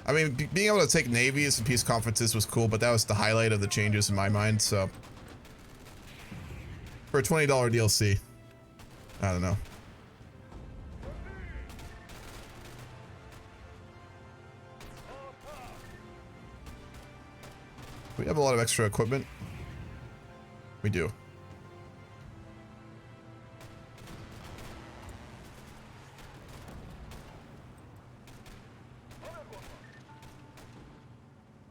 I mean, being able to take navies and peace conferences was cool, but that was the highlight of the changes in my mind, so. For a $20 DLC. I don't know. We have a lot of extra equipment. We do.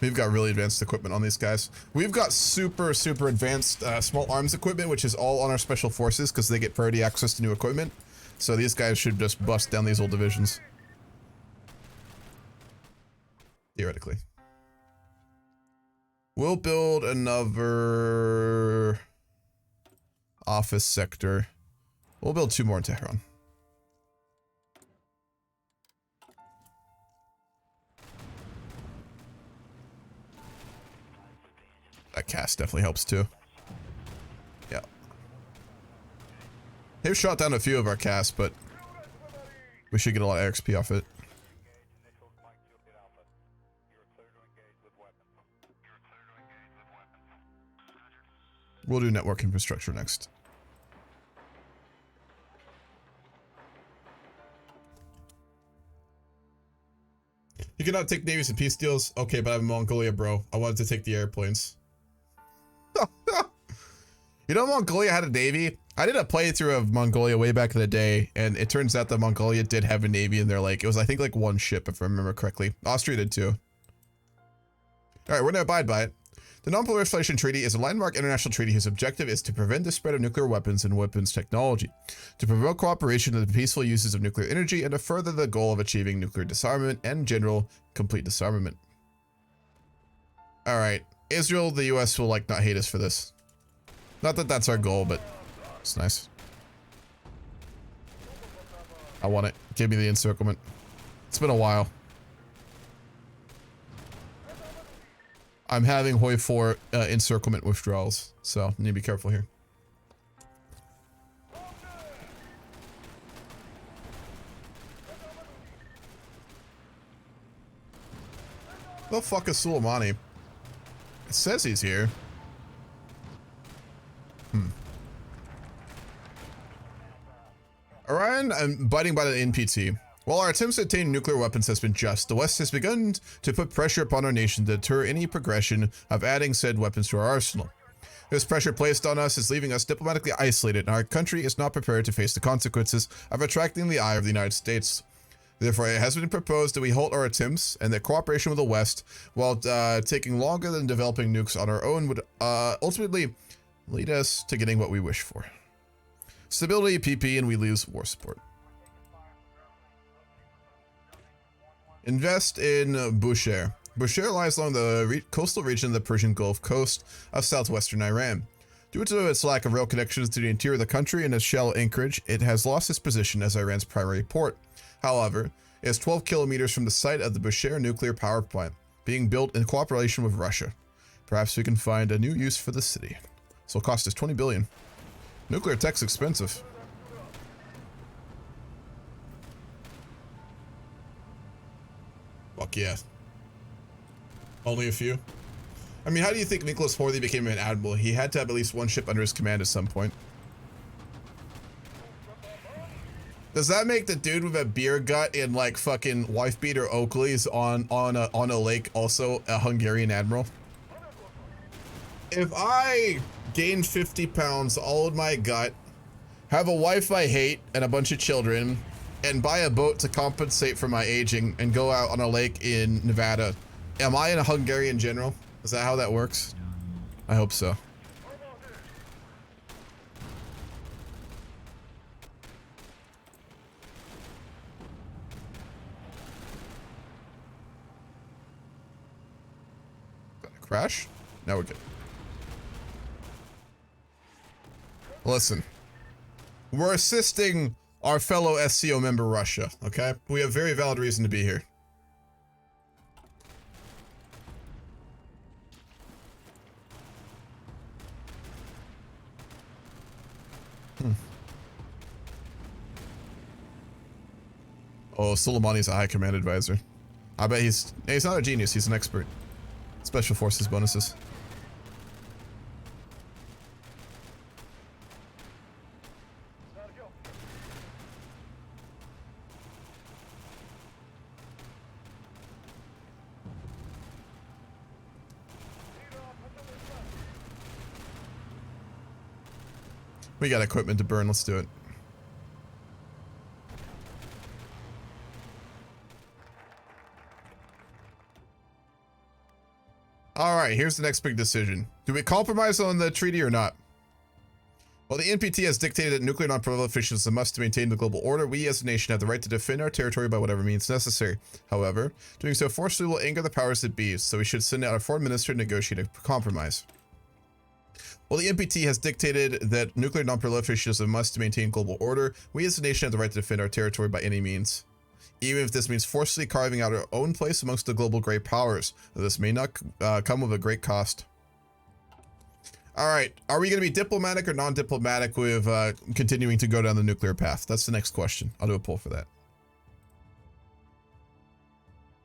We've got really advanced equipment on these guys. We've got super advanced small arms equipment, which is all on our special forces because they get priority access to new equipment. So these guys should just bust down these old divisions. Theoretically. We'll build another office sector. We'll build 2 more in Tehran. That cast definitely helps too. Yeah. They've shot down a few of our casts, but we should get a lot of XP off it. We'll do network infrastructure next. You cannot take navies and peace deals. Okay, but I'm in Mongolia, bro. I wanted to take the airplanes. You know, Mongolia had a navy. I did a playthrough of Mongolia way back in the day, and it turns out that Mongolia did have a navy, and they're like, it was, I think, like 1 ship, if I remember correctly. Austria did too. All right, we're gonna abide by it. The Non-Proliferation Treaty is a landmark international treaty whose objective is to prevent the spread of nuclear weapons and weapons technology, to promote cooperation in the peaceful uses of nuclear energy, and to further the goal of achieving nuclear disarmament and general complete disarmament. All right, Israel, the US will like not hate us for this. Not that that's our goal, but it's nice. I want it. Give me the encirclement. It's been a while. I'm having HOI4 encirclement withdrawals, so I need to be careful here. The fuck is Soleimani? It says he's here. Iran, I'm biting by the NPT. While our attempts to attain nuclear weapons has been just, the West has begun to put pressure upon our nation to deter any progression of adding said weapons to our arsenal. This pressure placed on us is leaving us diplomatically isolated, and our country is not prepared to face the consequences of attracting the ire of the United States. Therefore, it has been proposed that we halt our attempts, and that cooperation with the West, while taking longer than developing nukes on our own, would ultimately lead us to getting what we wish for. Stability, PP, and we lose war support. Invest in Bushehr. Bushehr lies along the coastal region of the Persian Gulf Coast of southwestern Iran. Due to its lack of rail connections to the interior of the country and its shallow anchorage, it has lost its position as Iran's primary port. However, it is 12 kilometers from the site of the Bushehr nuclear power plant, being built in cooperation with Russia. Perhaps we can find a new use for the city. So it'll cost us 20 billion. Nuclear tech's expensive. Fuck yeah. Only a few? I mean, how do you think Nicholas Horthy became an admiral? He had to have at least one ship under his command at some point. Does that make the dude with a beer gut in like fucking wife beater Oakley's on a lake also a Hungarian admiral? If I gain 50 pounds, all of my gut, have a wife I hate and a bunch of children, and buy a boat to compensate for my aging and go out on a lake in Nevada, am I a Hungarian general? Is that how that works? I hope so. Got a crash? Now we're good. Listen, we're assisting our fellow SCO member Russia, okay? We have very valid reason to be here. Oh, Soleimani's a high command advisor. I bet he's not a genius, he's an expert. Special forces bonuses. We got equipment to burn, let's do it. Alright, here's the next big decision. Do we compromise on the treaty or not? Well, the NPT has dictated that nuclear non-proliferation is a must to maintain the global order. We as a nation have the right to defend our territory by whatever means necessary. However, doing so forcefully will anger the powers that be, so we should send out a foreign minister to negotiate a compromise. Well, the NPT has dictated that nuclear non-proliferation is a must to maintain global order. We as a nation have the right to defend our territory by any means, even if this means forcefully carving out our own place amongst the global great powers. This may not come with a great cost. All right, are we going to be diplomatic or non-diplomatic with continuing to go down the nuclear path? That's the next question. I'll do a poll for that.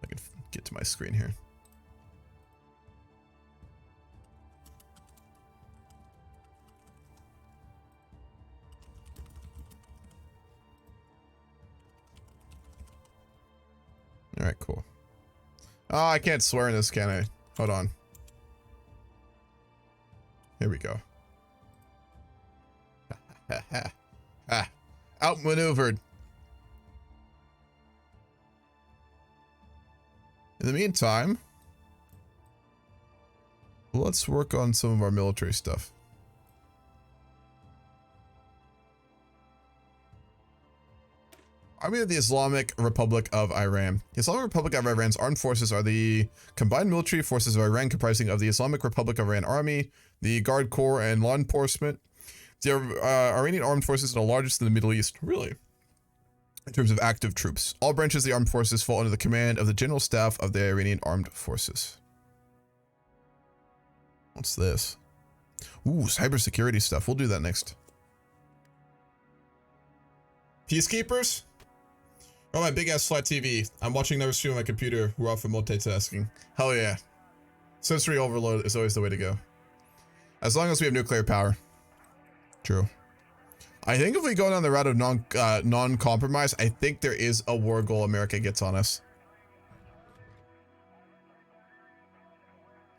I can get to my screen here. All right, cool. Oh, I can't swear in this, can I? Hold on. Here we go. Outmaneuvered. In the meantime, let's work on some of our military stuff. Army of the Islamic Republic of Iran. The Islamic Republic of Iran's armed forces are the combined military forces of Iran comprising of the Islamic Republic of Iran Army, the Guard Corps, and law enforcement. The Iranian armed forces are the largest in the Middle East. Really? In terms of active troops. All branches of the armed forces fall under the command of the General Staff of the Iranian Armed Forces. What's this? Ooh, cybersecurity stuff. We'll do that next. Peacekeepers? Oh, my big ass flat TV. I'm watching another stream on my computer. We're off for multitasking. Hell yeah. Sensory overload is always the way to go. As long as we have nuclear power. True. I think if we go down the route of non-compromise, I think there is a war goal America gets on us.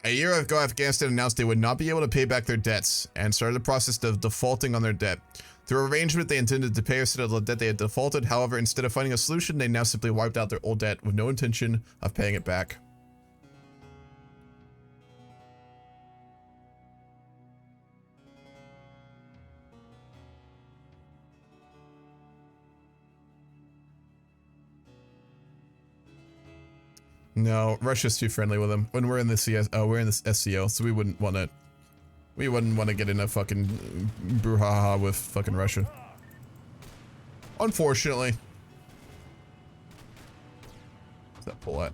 A year ago, Afghanistan announced they would not be able to pay back their debts and started the process of defaulting on their debt. Through arrangement, they intended to pay or settle the debt they had defaulted. However, instead of finding a solution, they now simply wiped out their old debt with no intention of paying it back. No, Russia's too friendly with them. When we're in the CS, we're in this SCO, so we wouldn't want to. We wouldn't want to get in a fucking brouhaha with fucking Russia. Unfortunately. What's that pull at?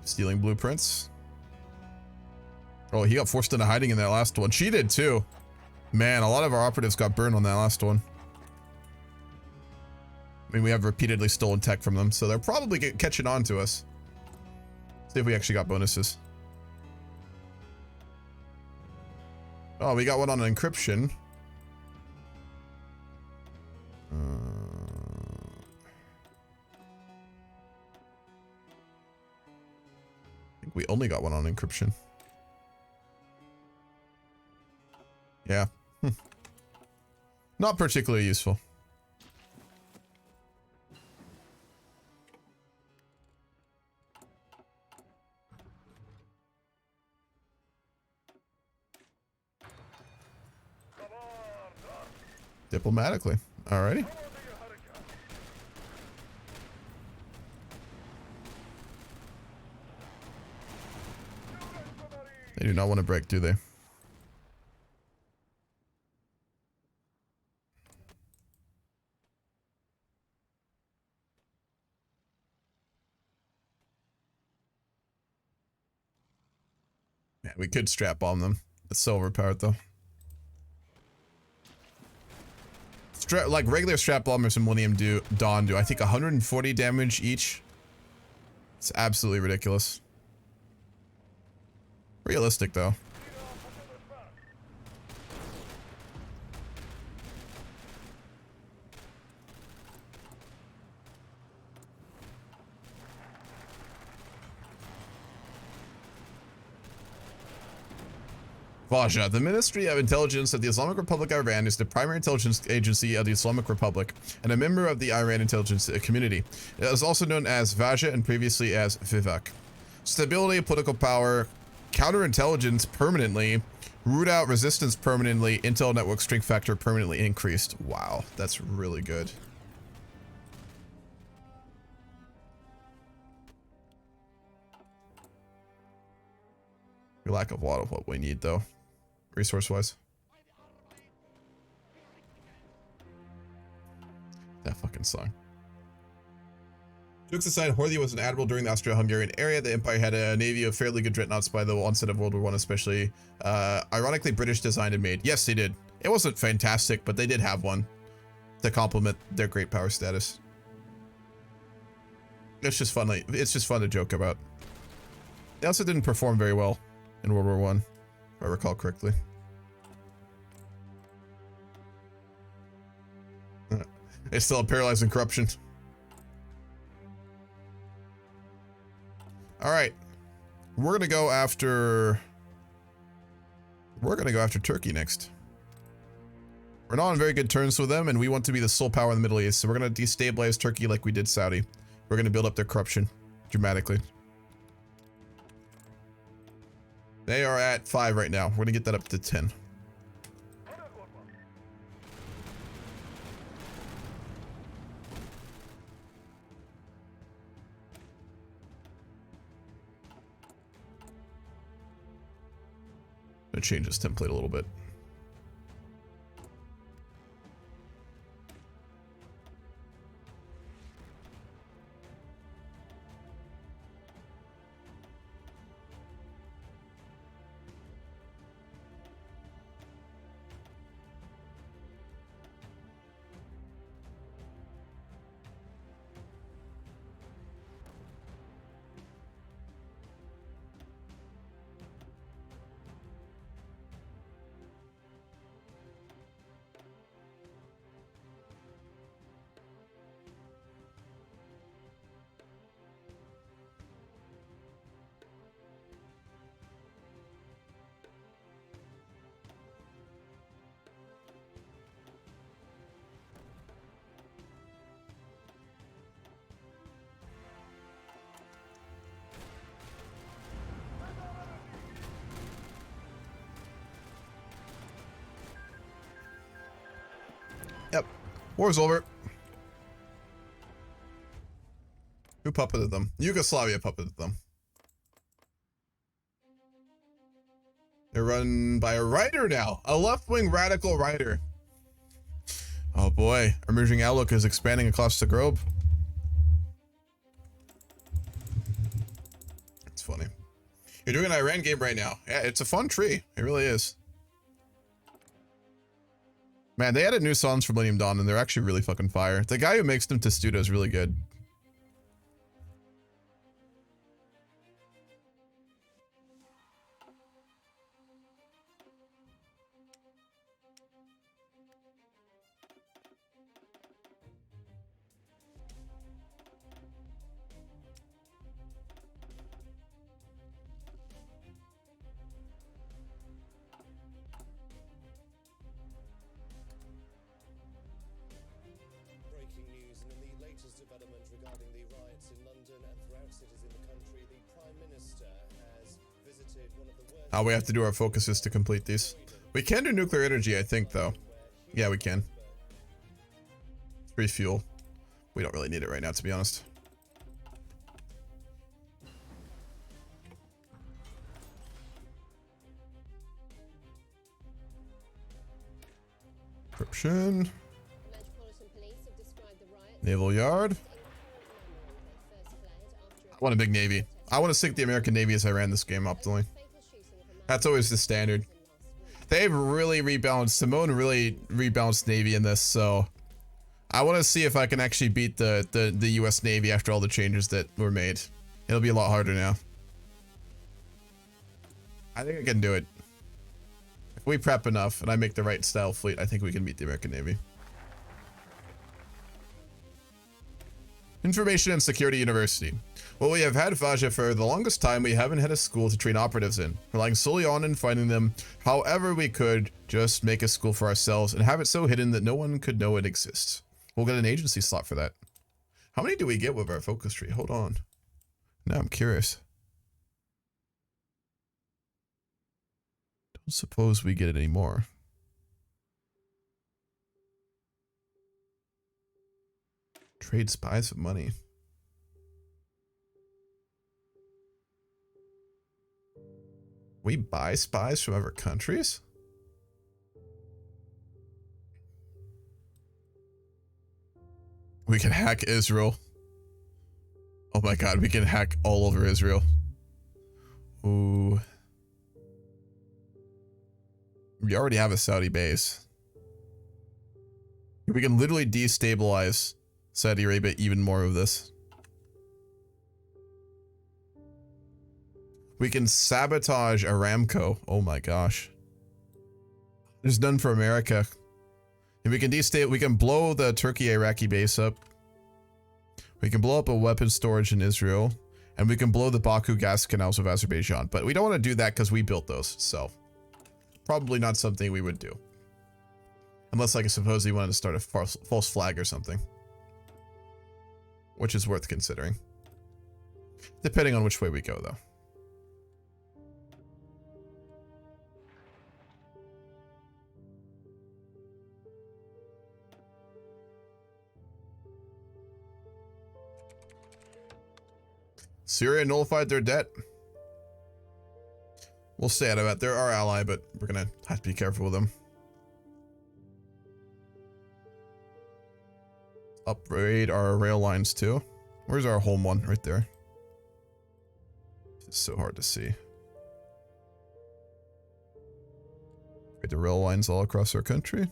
Stealing blueprints. Oh, he got forced into hiding in that last one. She did too. Man, a lot of our operatives got burned on that last one. I mean, we have repeatedly stolen tech from them, so they're probably catching on to us. See if we actually got bonuses. Oh, we got one on encryption. I think we only got one on encryption. Yeah. Not particularly useful. Diplomatically. Alrighty. They do not want to break, do they? Yeah, we could strap bomb them. It's so overpowered though. Like regular strap bombers in Millennium Dawn do, I think 140 damage each. It's absolutely ridiculous. Realistic though. Vaja, the Ministry of Intelligence of the Islamic Republic of Iran is the primary intelligence agency of the Islamic Republic and a member of the Iran intelligence community. It is also known as Vaja and previously as Vivek. Stability, political power, counterintelligence permanently, root out resistance permanently, intel network strength factor permanently increased. Wow, that's really good. We lack a lot of what we need though. Resource-wise. That fucking song. Jokes aside, Horthy was an admiral during the Austro-Hungarian era. The Empire had a navy of fairly good dreadnoughts by the onset of World War I, especially. Ironically, British designed and made. Yes, they did. It wasn't fantastic, but they did have one to complement their great power status. It's just fun. It's just fun to joke about. They also didn't perform very well in World War I. If I recall correctly. It's still paralyzed in corruption. Alright. We're gonna go after Turkey next. We're not on very good terms with them, and we want to be the sole power in the Middle East, so we're gonna destabilize Turkey like we did Saudi. We're gonna build up their corruption dramatically. They are at 5 right now. We're gonna get that up to 10. I'm gonna change this template a little bit. Yep. War's over. Who puppeted them? Yugoslavia puppeted them. They're run by a writer now. A left-wing radical writer. Oh boy. Emerging outlook is expanding across the globe. It's funny. You're doing an Iran game right now. Yeah, it's a fun tree. It really is. Man, they added new songs for Millennium Dawn and they're actually really fucking fire. The guy who makes them, Testudo, is really good. Oh, we have to do our focuses to complete these. We can do nuclear energy, I think, though. Yeah, we can. Refuel. We don't really need it right now, to be honest. Encryption. Naval Yard. I want a big navy. I want to sink the American Navy as I ran this game optimally. That's always the standard. They've really rebalanced. Simone really rebalanced Navy in this, so I want to see if I can actually beat the US Navy after all the changes that were made. It'll be a lot harder now. I think I can do it. If we prep enough and I make the right style fleet, I think we can beat the American Navy. Information and Security University. Well, we have had Faja for the longest time. We haven't had a school to train operatives in, relying solely on and finding them however we could, just make a school for ourselves and have it so hidden that no one could know it exists. We'll get an agency slot for that. How many do we get with our focus tree? Hold on. Now I'm curious. Don't suppose we get it anymore. Trade spies with money. We buy spies from other countries? We can hack Israel. Oh my god, we can hack all over Israel. Ooh. We already have a Saudi base. We can literally destabilize Saudi Arabia even more of this. We can sabotage Aramco. Oh my gosh. There's none for America. And we can we can blow the Turkey-Iraqi base up. We can blow up a weapon storage in Israel. And we can blow the Baku gas canals of Azerbaijan. But we don't want to do that because we built those. So, probably not something we would do. Unless, like, I suppose he wanted to start a false flag or something. Which is worth considering. Depending on which way we go, though. Syria nullified their debt. We'll stay out of it. They're our ally, but we're gonna have to be careful with them. Upgrade our rail lines too. Where's our home one? Right there. It's so hard to see. Upgrade the rail lines all across our country.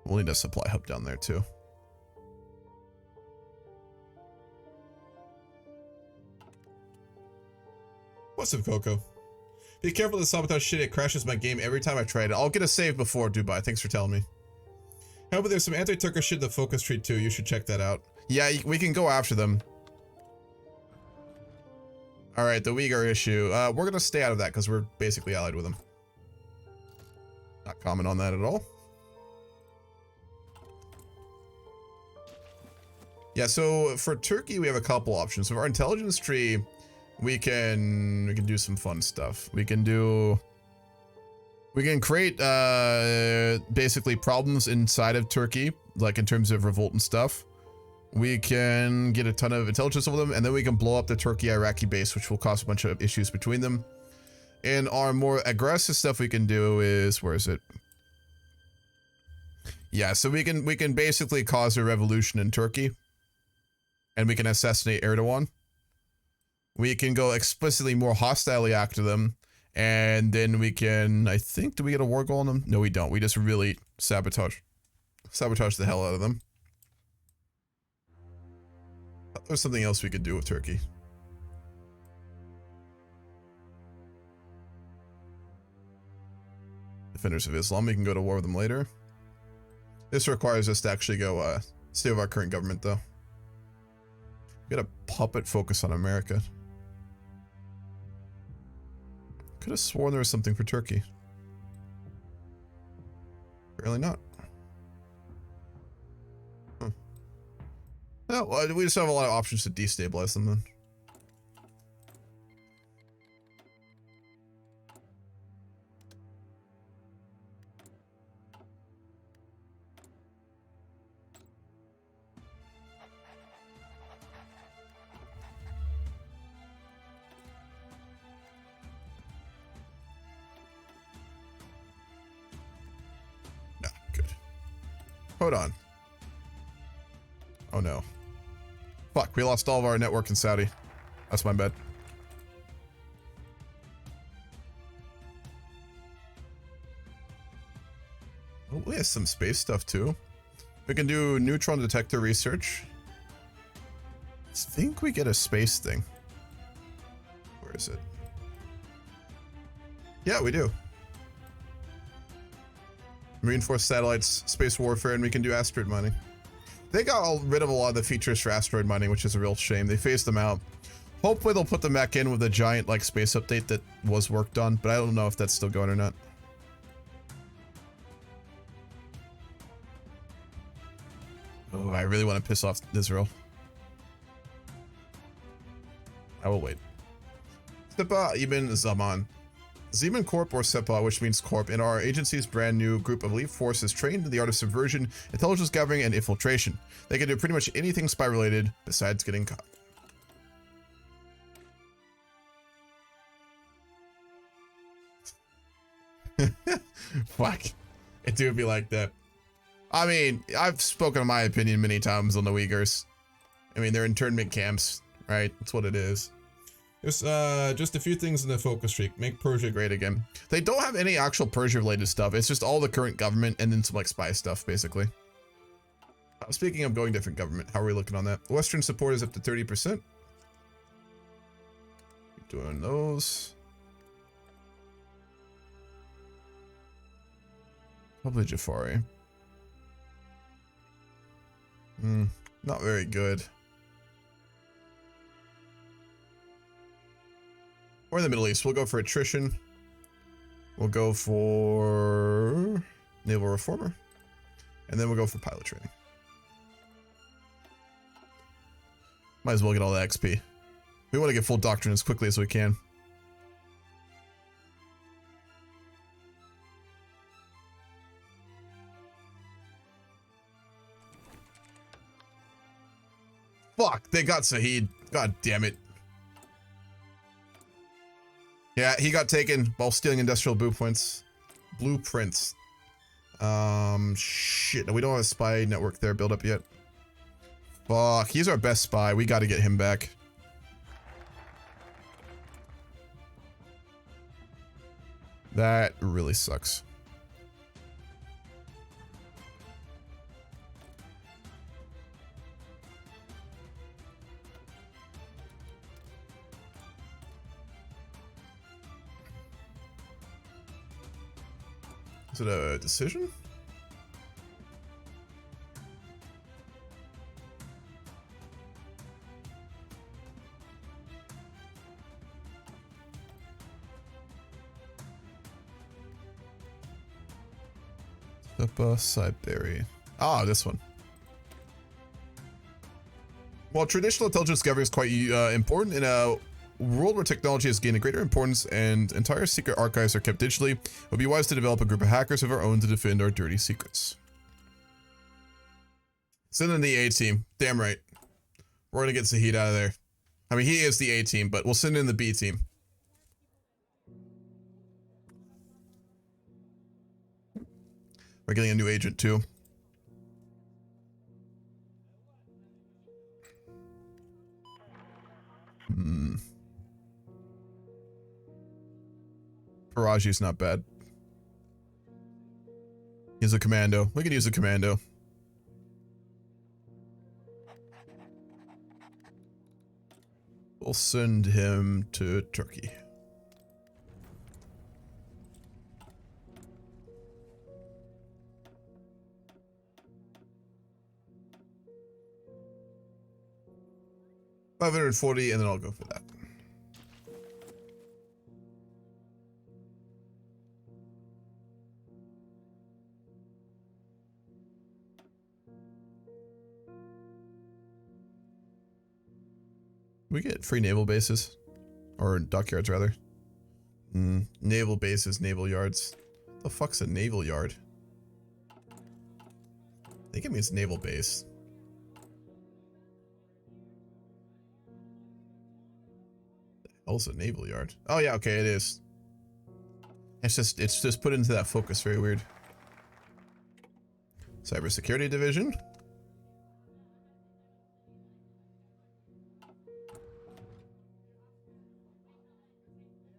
We'll need a supply hub down there too. What's up, Coco? Be careful to sabotage shit. It crashes my game every time I try it. I'll get a save before Dubai. Thanks for telling me. How about there's some anti-Turkish shit in the focus tree too. You should check that out. Yeah, we can go after them. All right, the Uyghur issue. We're gonna stay out of that because we're basically allied with them. Not comment on that at all. Yeah, so for Turkey, we have a couple options. So for our intelligence tree, we can do some fun stuff. We can create basically problems inside of Turkey, like in terms of revolt and stuff. We can get a ton of intelligence over them, and then we can blow up the Turkey-Iraqi base, which will cause a bunch of issues between them. And our more aggressive stuff we can do is, where is it? Yeah, so we can basically cause a revolution in Turkey, and we can assassinate Erdogan. We can go explicitly more hostilely after them, and then we can, I think, do we get a war goal on them? No, we don't. We just really sabotage the hell out of them. There's something else we could do with Turkey. Defenders of Islam, we can go to war with them later. This requires us to actually go stay with our current government, though. We got a puppet focus on America. Could have sworn there was something for Turkey. Apparently not. Huh. No, well, we just have a lot of options to destabilize them then. Hold on. Oh no. Fuck, we lost all of our network in Saudi. That's my bad. Oh, we have some space stuff too. We can do neutron detector research. I think we get a space thing. Where is it? Yeah, we do. Reinforced satellites, space warfare, and we can do asteroid mining. They got rid of a lot of the features for asteroid mining, which is a real shame. They phased them out. Hopefully they'll put them back in with a giant like space update that was worked on, but I don't know if that's still going or not. Oh, I really want to piss off Israel. I will wait. Sepa Ibn Zaman. Zeman Corp, or SEPA, which means Corp, in our agency's brand new group of elite forces trained in the art of subversion, intelligence gathering, and infiltration. They can do pretty much anything spy related besides getting caught. Fuck. It do be like that. I mean, I've spoken my opinion many times on the Uyghurs. I mean, they're internment camps, right? That's what it is. There's just a few things in the focus streak. Make Persia great again. They don't have any actual Persia related stuff. It's just all the current government and then some like spy stuff, basically. Speaking of going different government, how are we looking on that? Western support is up to 30%. Keep doing those. Probably Jafari. Not very good. Or in the Middle East, we'll go for attrition. We'll go for naval reformer. And then we'll go for pilot training. Might as well get all the XP. We want to get full doctrine as quickly as we can. Fuck, they got Sahid. God damn it. Yeah, he got taken while stealing industrial blueprints. Shit. We don't have a spy network there built up yet. Fuck, he's our best spy. We got to get him back. That really sucks. Is it a decision? Stepa Siberia. Ah, this one. While traditional intelligence discovery is quite important in a world where technology has gained a greater importance and entire secret archives are kept digitally, it would be wise to develop a group of hackers of our own to defend our dirty secrets. Send in the A team. Damn right. We're gonna get Zahid out of there. I mean, he is the A team, but we'll send in the B team. We're getting a new agent too. Paraji's not bad. He's a commando. We could use a commando. We'll send him to Turkey. $540, and then I'll go for that. We get free naval bases, or dockyards rather. Naval bases, naval yards. The fuck's a naval yard? I think it means naval base. The hell's a naval yard? Oh yeah, okay, it is. It's just put into that focus. Very weird. Cybersecurity division.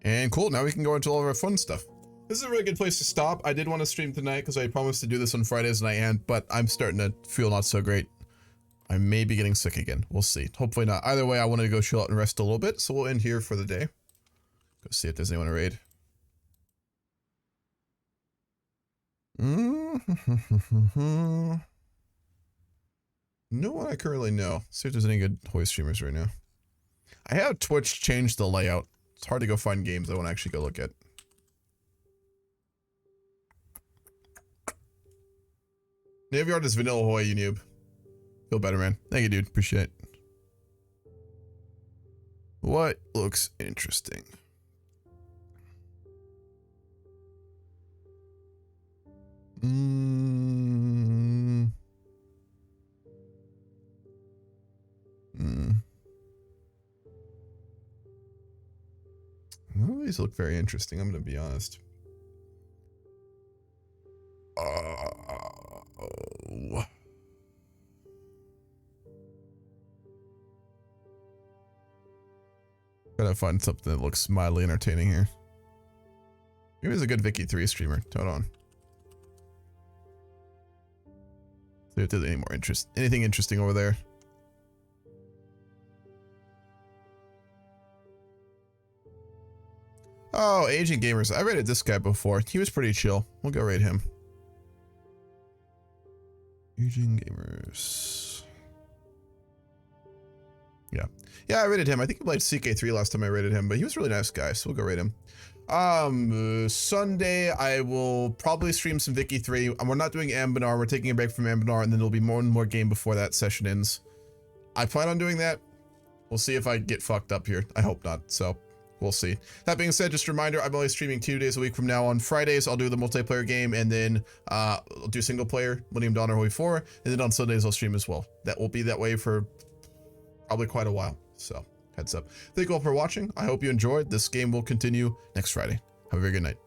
And cool, now we can go into all of our fun stuff. This is a really good place to stop. I did want to stream tonight because I promised to do this on Fridays and I am, but I'm starting to feel not so great. I may be getting sick again. We'll see. Hopefully not. Either way, I wanted to go chill out and rest a little bit, so we'll end here for the day. Go see if there's anyone to raid. No one I currently know. See if there's any good HOI streamers right now. I have Twitch change the layout. It's hard to go find games I want to actually go look at. Naveyard is vanilla HOI, you noob. Feel better, man. Thank you, dude. Appreciate it. What looks interesting? None of these look very interesting, I'm going to be honest. Gotta find something that looks mildly entertaining here. Maybe there's a good Vicky 3 streamer. Hold on. See if there's anything interesting over there. Oh, Aging Gamers. I rated this guy before. He was pretty chill. We'll go rate him. Aging Gamers. Yeah. Yeah, I rated him. I think he played CK3 last time I rated him, but he was a really nice guy, so we'll go rate him. Sunday, I will probably stream some Vicky 3. We're not doing Ambinar. We're taking a break from Ambinar, and then there'll be more and more game before that session ends. I plan on doing that. We'll see if I get fucked up here. I hope not, so we'll see. That being said, just a reminder, I'm only streaming 2 days a week from now on. Fridays, I'll do the multiplayer game, and then I'll do single player, Millennium Dawn or HOI4, and then on Sundays, I'll stream as well. That will be that way for probably quite a while, so heads up. Thank you all for watching. I hope you enjoyed. This game will continue next Friday. Have a very good night.